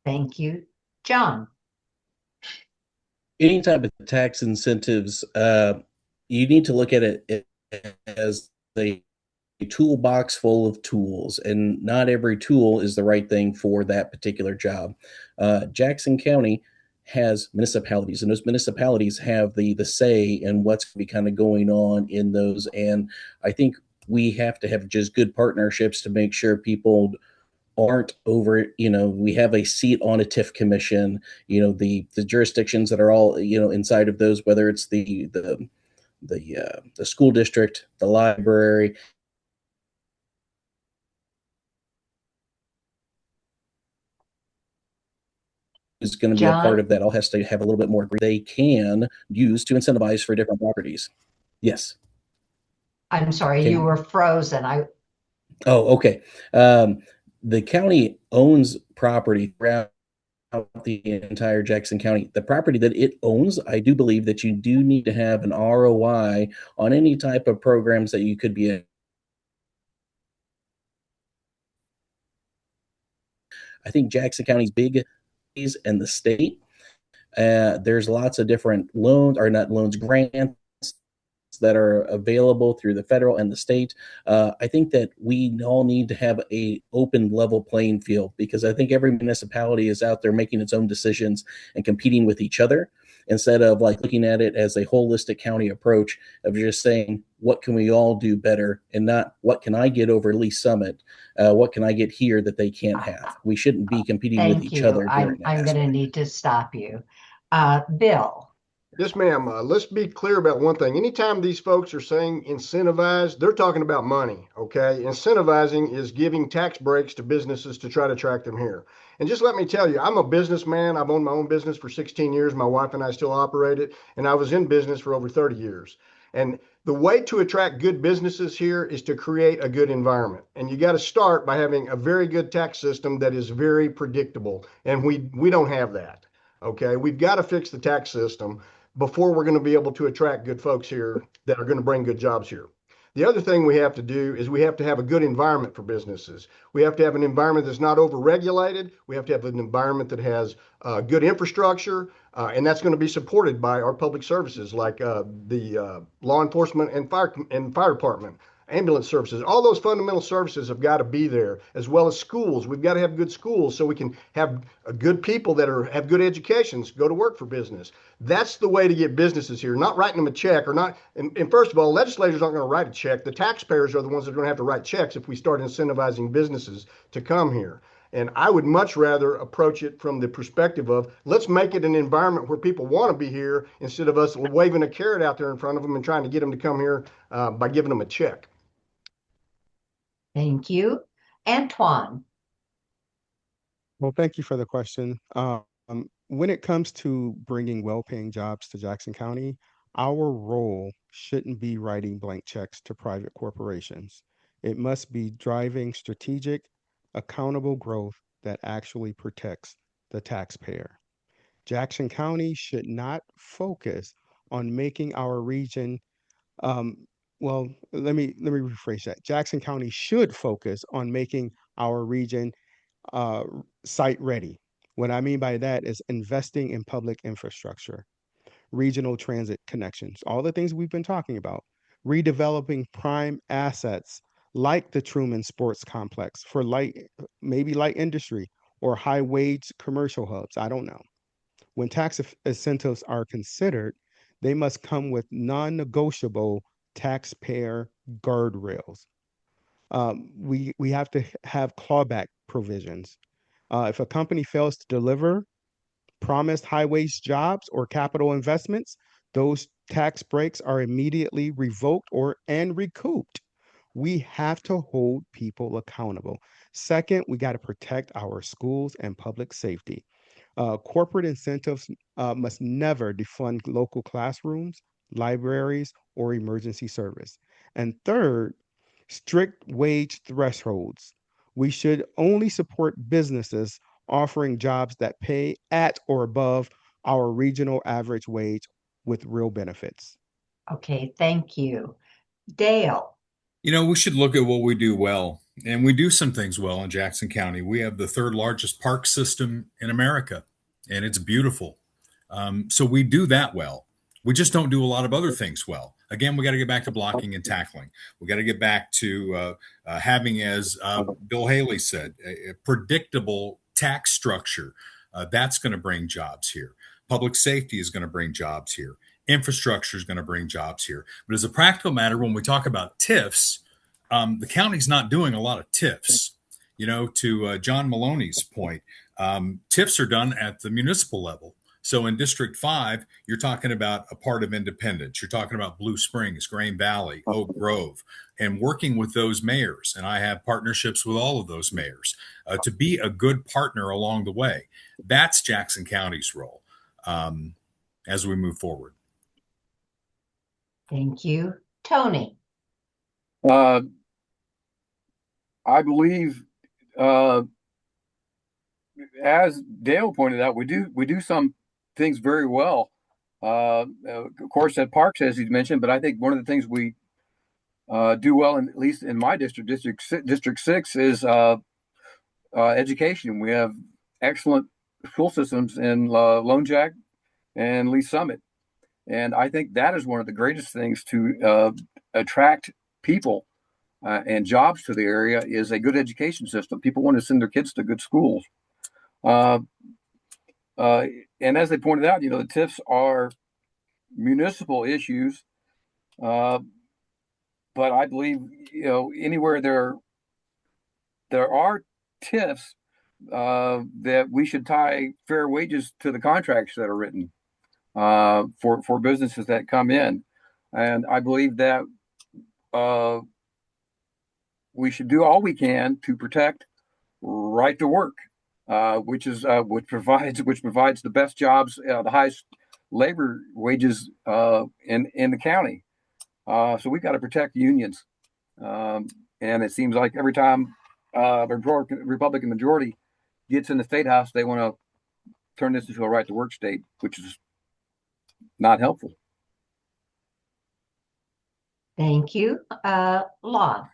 Thank you. John? Any type of tax incentives, you need to look at it as a toolbox full of tools, and not every tool is the right thing for that particular job. Jackson County has municipalities, and those municipalities have the say in what's going to be kind of going on in those. And I think we have to have just good partnerships to make sure people aren't over, we have a seat on a TIF commission, the jurisdictions that are all, inside of those, whether it's the school district, the library, is going to be a part of that. All has to have a little bit more they can use to incentivize for different properties. Yes. I'm sorry, you were frozen. Oh, okay. The county owns property throughout the entire Jackson County. The property that it owns, I do believe that you do need to have an ROI on any type of programs that you could be in. I think Jackson County's big and the state. There's lots of different grants that are available through the federal and the state. I think that we all need to have a open level playing field, because I think every municipality is out there making its own decisions and competing with each other, instead of like looking at it as a holistic county approach of just saying, what can we all do better, and not what can I get over Lee Summit? What can I get here that they can't have? We shouldn't be competing with each other. I'm going to need to stop you. Bill. Yes, ma'am. Let's be clear about one thing. Anytime these folks are saying incentivize, they're talking about money, okay? Incentivizing is giving tax breaks to businesses to try to attract them here. And just let me tell you, I'm a businessman. I've owned my own business for 16 years. My wife and I still operate it. And I was in business for over 30 years. And the way to attract good businesses here is to create a good environment. And you got to start by having a very good tax system that is very predictable. And we don't have that, okay? We've got to fix the tax system before we're going to be able to attract good folks here that are going to bring good jobs here. The other thing we have to do is we have to have a good environment for businesses. We have to have an environment that's not overregulated. We have to have an environment that has good infrastructure, and that's going to be supported by our public services like the law enforcement and fire department, ambulance services. All those fundamental services have got to be there, as well as schools. We've got to have good schools so we can have good people that have good educations go to work for business. That's the way to get businesses here, not writing them a check or not. And first of all, legislators aren't going to write a check. The taxpayers are the ones that are going to have to write checks if we start incentivizing businesses to come here. And I would much rather approach it from the perspective of, let's make it an environment where people want to be here, instead of us waving a carrot out there in front of them and trying to get them to come here by giving them a check. Thank you. Antoine. Well, thank you for the question. When it comes to bringing well-paying jobs to Jackson County, our role shouldn't be writing blank checks to private corporations. It must be driving strategic, accountable growth that actually protects the taxpayer. Jackson County should not focus on making our region, well, let me rephrase that. Jackson County should focus on making our region site ready. What I mean by that is investing in public infrastructure, regional transit connections, all the things we've been talking about, redeveloping prime assets like the Truman Sports Complex for maybe light industry or high wage commercial hubs. I don't know. When tax incentives are considered, they must come with non-negotiable taxpayer guardrails. We have to have clawback provisions. If a company fails to deliver promised high wage jobs or capital investments, those tax breaks are immediately revoked and recouped. We have to hold people accountable. Second, we got to protect our schools and public safety. Corporate incentives must never defund local classrooms, libraries, or emergency service. And third, strict wage thresholds. We should only support businesses offering jobs that pay at or above our regional average wage with real benefits. Okay, thank you. Dale. We should look at what we do well. And we do some things well in Jackson County. We have the third largest park system in America, and it's beautiful. So we do that well. We just don't do a lot of other things well. Again, we got to get back to blocking and tackling. We got to get back to having, as Bill Haley said, a predictable tax structure. That's going to bring jobs here. Public safety is going to bring jobs here. Infrastructure is going to bring jobs here. But as a practical matter, when we talk about TIFs, the county's not doing a lot of TIFs. To John Maloney's point, TIFs are done at the municipal level. So in District 5, you're talking about a part of Independence. You're talking about Blue Springs, Green Valley, Oak Grove, and working with those mayors. And I have partnerships with all of those mayors to be a good partner along the way. That's Jackson County's role as we move forward. Thank you. Tony. I believe, as Dale pointed out, we do some things very well. Of course, at parks, as he's mentioned, but I think one of the things we do well, at least in my district, District 6, is education. We have excellent school systems in Lone Jack and Lee Summit. And I think that is one of the greatest things to attract people and jobs to the area is a good education system. People want to send their kids to good schools. And as they pointed out, the TIFs are municipal issues. But I believe, anywhere there are TIFs, that we should tie fair wages to the contracts that are written for businesses that come in. And I believe that we should do all we can to protect right to work, which provides the best jobs, the highest labor wages in the county. So we've got to protect unions. And it seems like every time the Republican majority gets in the state house, they want to turn this into a right to work state, which is not helpful. Thank you. Lon.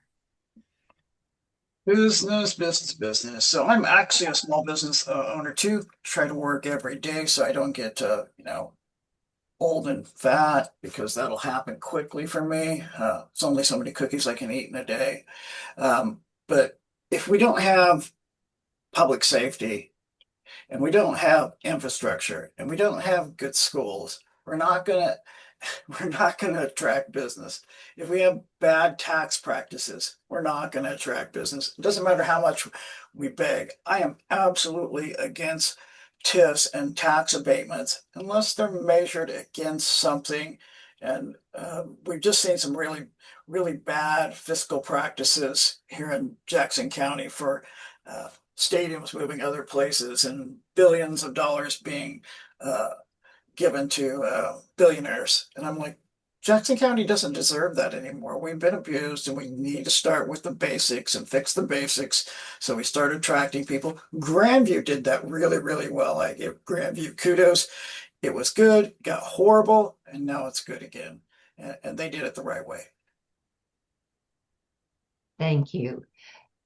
Business. So I'm actually a small business owner too. Try to work every day so I don't get old and fat, because that'll happen quickly for me. It's only so many cookies I can eat in a day. But if we don't have public safety, and we don't have infrastructure, and we don't have good schools, we're not gonna attract business. If we have bad tax practices, we're not going to attract business. It doesn't matter how much we beg. I am absolutely against TIFs and tax abatements unless they're measured against something. And we've just seen some really, really bad fiscal practices here in Jackson County for stadiums moving other places and billions of dollars being given to billionaires. And I'm like, Jackson County doesn't deserve that anymore. We've been abused, and we need to start with the basics and fix the basics. So we started attracting people. Grandview did that really, really well. I give Grandview kudos. It was good, got horrible, and now it's good again. And they did it the right way. Thank you.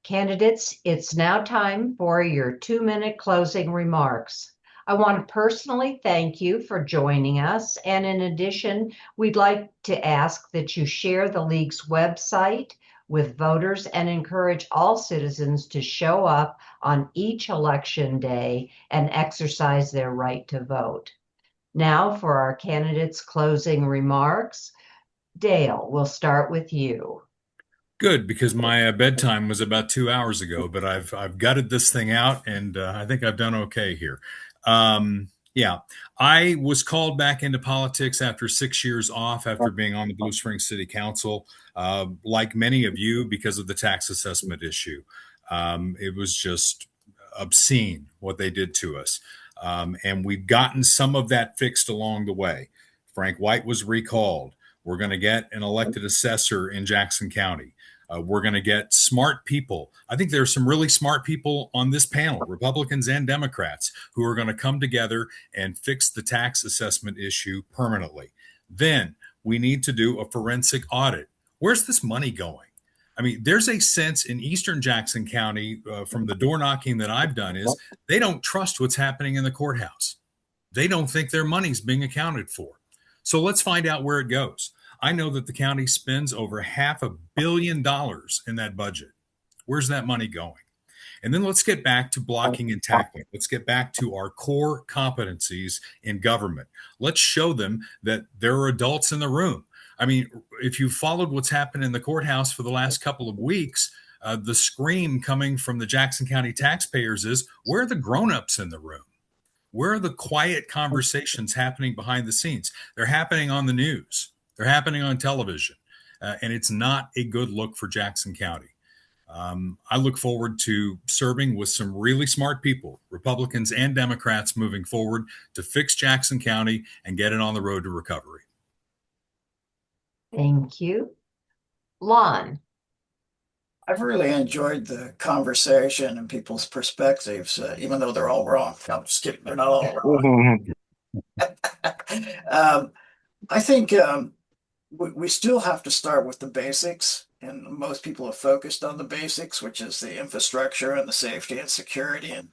Candidates, it's now time for your 2-minute closing remarks. I want to personally thank you for joining us. And in addition, we'd like to ask that you share the League's website with voters and encourage all citizens to show up on each election day and exercise their right to vote. Now for our candidates' closing remarks. Dale, we'll start with you. Good, because my bedtime was about 2 hours ago, but I've gutted this thing out, and I think I've done okay here. Yeah, I was called back into politics after 6 years off after being on the Blue Springs City Council, like many of you, because of the tax assessment issue. It was just obscene what they did to us. And we've gotten some of that fixed along the way. Frank White was recalled. We're going to get an elected assessor in Jackson County. We're going to get smart people. I think there are some really smart people on this panel, Republicans and Democrats, who are going to come together and fix the tax assessment issue permanently. Then we need to do a forensic audit. Where's this money going? I mean, there's a sense in Eastern Jackson County from the door knocking that I've done is they don't trust what's happening in the courthouse. They don't think their money's being accounted for. So let's find out where it goes. I know that the county spends over $500 million in that budget. Where's that money going? And then let's get back to blocking and tackling. Let's get back to our core competencies in government. Let's show them that there are adults in the room. I mean, if you followed what's happened in the courthouse for the last couple of weeks, the scream coming from the Jackson County taxpayers is, where are the grown-ups in the room? Where are the quiet conversations happening behind the scenes? They're happening on the news. They're happening on television. And it's not a good look for Jackson County. I look forward to serving with some really smart people, Republicans and Democrats, moving forward to fix Jackson County and get it on the road to recovery. Thank you. Lon. I've really enjoyed the conversation and people's perspectives, even though they're all wrong. No, I'm just kidding. They're not all wrong. I think we still have to start with the basics, and most people have focused on the basics, which is the infrastructure and the safety and security and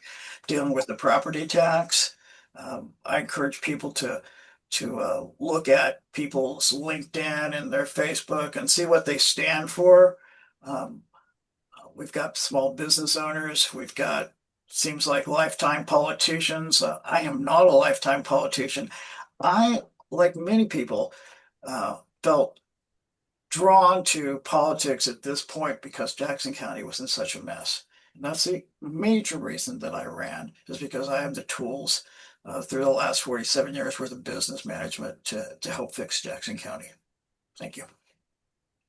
dealing with the property tax. I encourage people to look at people's LinkedIn and their Facebook and see what they stand for. We've got small business owners. We've got, seems like, lifetime politicians. I am not a lifetime politician. I, like many people, felt drawn to politics at this point because Jackson County was in such a mess. And that's the major reason that I ran, is because I have the tools through the last 47 years worth of business management to help fix Jackson County. Thank you.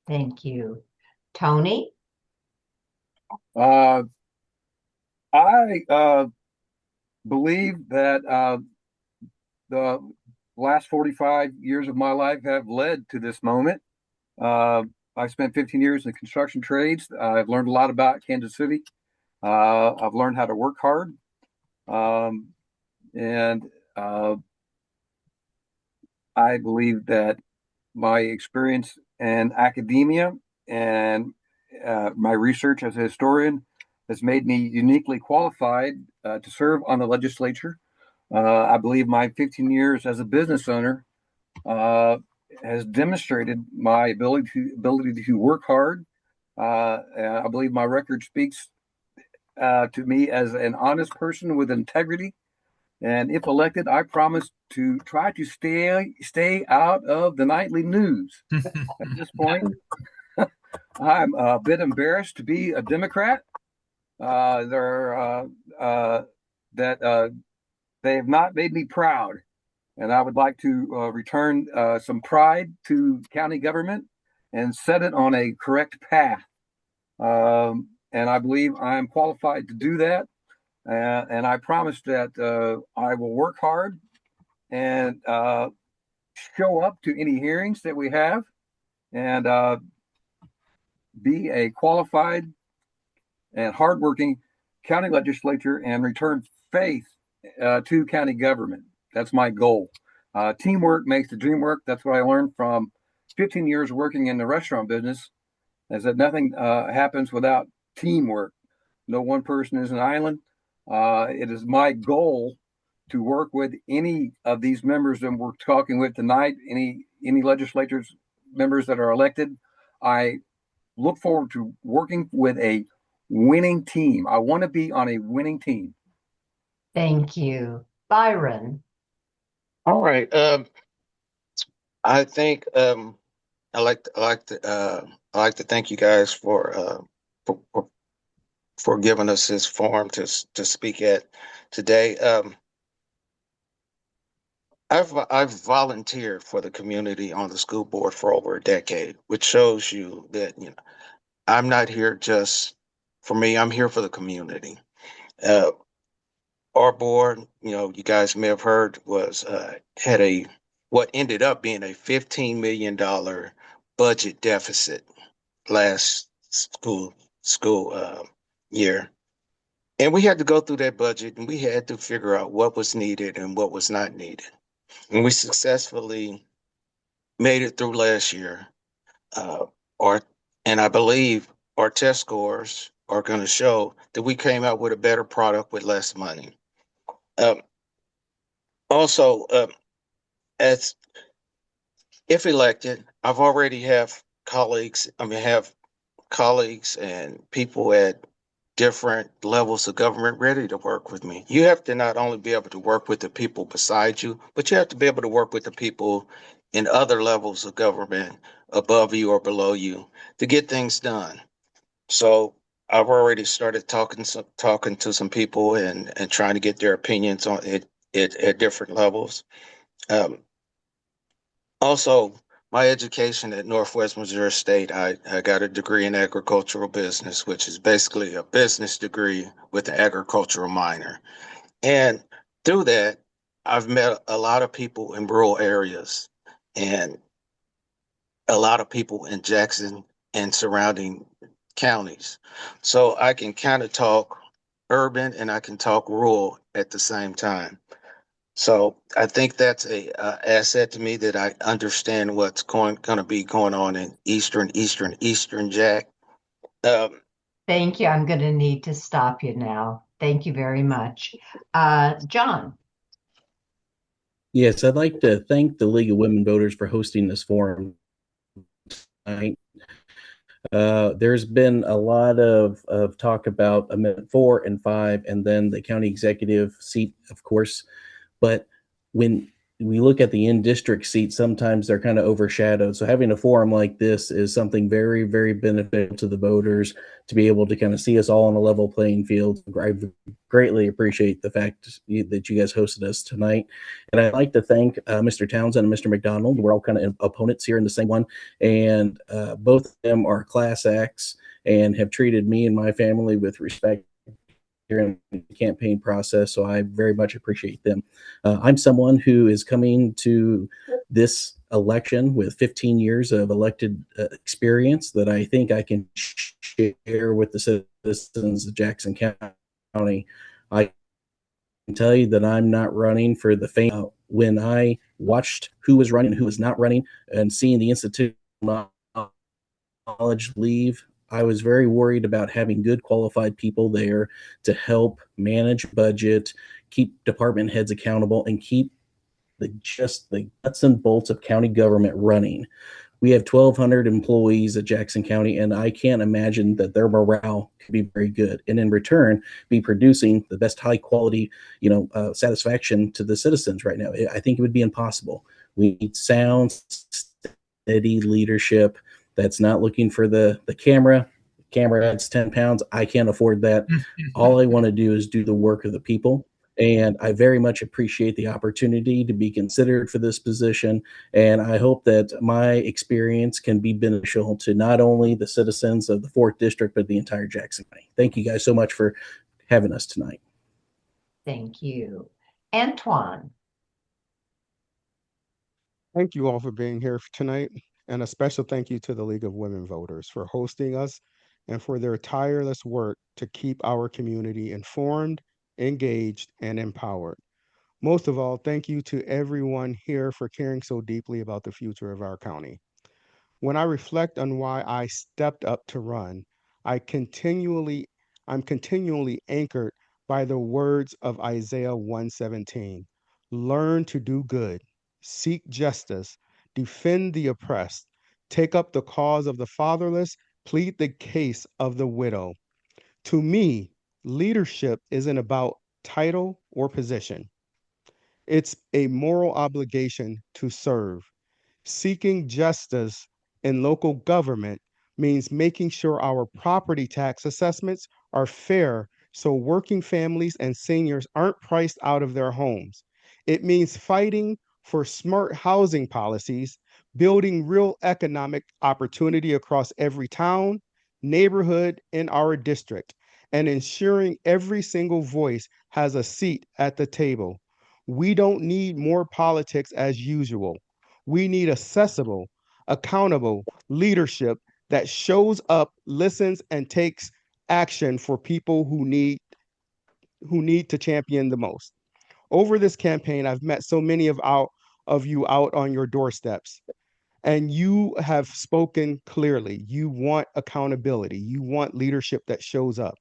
Thank you. Tony? I believe that the last 45 years of my life have led to this moment. I spent 15 years in the construction trades. I've learned a lot about Kansas City. I've learned how to work hard. And I believe that my experience in academia and my research as a historian has made me uniquely qualified to serve on the legislature. I believe my 15 years as a business owner has demonstrated my ability to work hard. I believe my record speaks to me as an honest person with integrity. And if elected, I promise to try to stay out of the nightly news. At this point, I'm a bit embarrassed to be a Democrat. They have not made me proud, and I would like to return some pride to county government and set it on a correct path. And I believe I am qualified to do that. And I promise that I will work hard and show up to any hearings that we have and be a qualified and hardworking county legislator and return faith to county government. That's my goal. Teamwork makes the dream work. That's what I learned from 15 years working in the restaurant business, is that nothing happens without teamwork. No one person is an island. It is my goal to work with any of these members that we're talking with tonight, any legislators, members that are elected. I look forward to working with a winning team. I want to be on a winning team. Thank you. Byron? All right. I think I like to thank you guys for giving us this forum to speak at today. I've volunteered for the community on the school board for over a decade, which shows you that I'm not here just for me. I'm here for the community. Uh, our board, you guys may have heard, was had a what ended up being a $15 million budget deficit last school year, and we had to go through that budget and we had to figure out what was needed and what was not needed, and we successfully made it through last year. Uh, our and I believe our test scores are going to show that we came out with a better product with less money. Um, also, as if elected, I've already have colleagues. I mean, have colleagues and people at different levels of government ready to work with me. You have to not only be able to work with the people beside you, but you have to be able to work with the people in other levels of government above you or below you to get things done. So I've already started talking to some people and trying to get their opinions on it at different levels. Um, Also, my education at Northwest Missouri State, I got a degree in agricultural business, which is basically a business degree with an agricultural minor. And through that, I've met a lot of people in rural areas and a lot of people in Jackson and surrounding counties. So I can kind of talk urban and I can talk rural at the same time. So I think that's a asset to me that I understand what's going to be going on in Eastern Jack. Um, Thank you. I'm going to need to stop you now. Thank you very much. John. Yes, I'd like to thank the League of Women Voters for hosting this forum tonight. There's been a lot of talk about Amendment 4 and 5, and then the county executive seat, of course. But when we look at the in-district seats, sometimes they're kind of overshadowed. So having a forum like this is something very, very beneficial to the voters to be able to kind of see us all on a level playing field. I greatly appreciate the fact that you guys hosted us tonight. And I'd like to thank Mr. Townsend and Mr. McDonald. We're all kind of opponents here in the same one. And both of them are class acts and have treated me and my family with respect in the campaign process, so I very much appreciate them. I'm someone who is coming to this election with 15 years of elected experience that I think I can share with the citizens of Jackson County. I can tell you that I'm not running for the fame. When I watched who was running and who was not running and seeing the institutional knowledge leave, I was very worried about having good qualified people there to help manage budget, keep department heads accountable, and keep the nuts and bolts of county government running. We have 1,200 employees at Jackson County, and I can't imagine that their morale could be very good. And in return, be producing the best high quality, satisfaction to the citizens right now. I think it would be impossible. We need sound, steady leadership that's not looking for the camera. Camera adds 10 pounds. I can't afford that. All I want to do is do the work of the people. And I very much appreciate the opportunity to be considered for this position. And I hope that my experience can be beneficial to not only the citizens of the 4th District, but the entire Jackson County. Thank you guys so much for having us tonight. Thank you. Antoine. Thank you all for being here tonight. And a special thank you to the League of Women Voters for hosting us and for their tireless work to keep our community informed, engaged, and empowered. Most of all, thank you to everyone here for caring so deeply about the future of our county. When I reflect on why I stepped up to run, I'm continually anchored by the words of Isaiah 117. Learn to do good, seek justice, defend the oppressed, take up the cause of the fatherless, plead the case of the widow. To me, leadership isn't about title or position. It's a moral obligation to serve. Seeking justice in local government means making sure our property tax assessments are fair so working families and seniors aren't priced out of their homes. It means fighting for smart housing policies, building real economic opportunity across every town, neighborhood in our district, and ensuring every single voice has a seat at the table. We don't need more politics as usual. We need accessible, accountable leadership that shows up, listens, and takes action for people who need to champion the most. Over this campaign, I've met so many of you out on your doorsteps, and you have spoken clearly. You want accountability. You want leadership that shows up.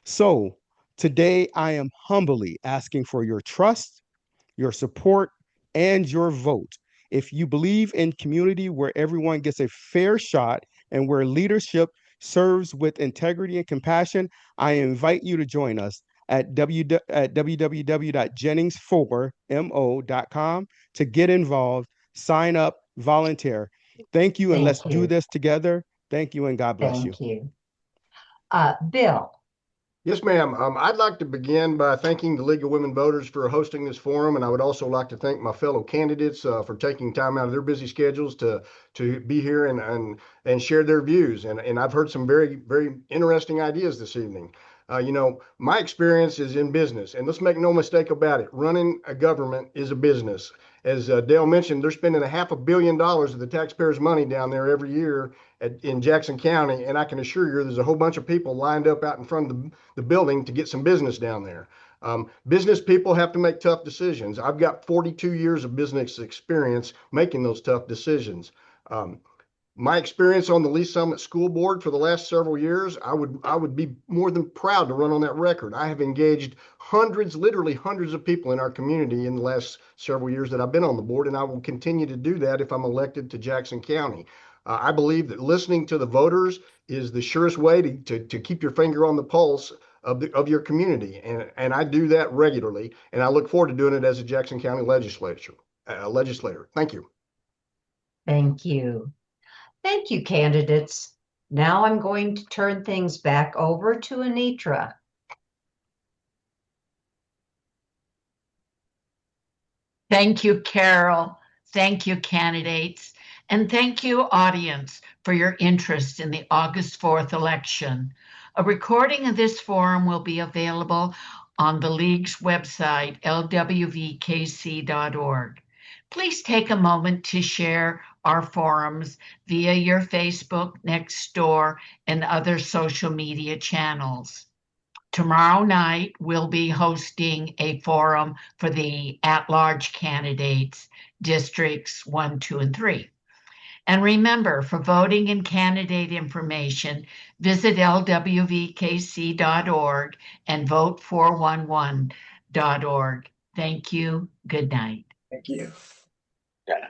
So today, I am humbly asking for your trust, your support, and your vote. If you believe in community where everyone gets a fair shot and where leadership serves with integrity and compassion, I invite you to join us at www.jennings4mo.com to get involved, sign up, volunteer. Thank you, and let's do this together. Thank you, and God bless you. Thank you. Bill. Yes, ma'am. I'd like to begin by thanking the League of Women Voters for hosting this forum, and I would also like to thank my fellow candidates for taking time out of their busy schedules to be here and share their views. And I've heard some very, very interesting ideas this evening. My experience is in business, and let's make no mistake about it. Running a government is a business. As Dale mentioned, they're spending $500 million of the taxpayers' money down there every year in Jackson County, and I can assure you there's a whole bunch of people lined up out in front of the building to get some business down there. Business people have to make tough decisions. I've got 42 years of business experience making those tough decisions. My experience on the Lee Summit School Board for the last several years, I would be more than proud to run on that record. I have engaged literally hundreds of people in our community in the last several years that I've been on the board, and I will continue to do that if I'm elected to Jackson County. I believe that listening to the voters is the surest way to keep your finger on the pulse of your community, and I do that regularly, and I look forward to doing it as a Jackson County legislator. Thank you. Thank you. Thank you, candidates. Now I'm going to turn things back over to Anitra. Thank you, Carol. Thank you, candidates. And thank you, audience, for your interest in the August 4th election. A recording of this forum will be available on the League's website, lwvkc.org. Please take a moment to share our forums via your Facebook, Nextdoor, and other social media channels. Tomorrow night, we'll be hosting a forum for the at-large candidates, districts 1, 2, and 3. And remember, for voting and candidate information, visit lwvkc.org and vote411.org. Thank you. Good night. Thank you. Yeah.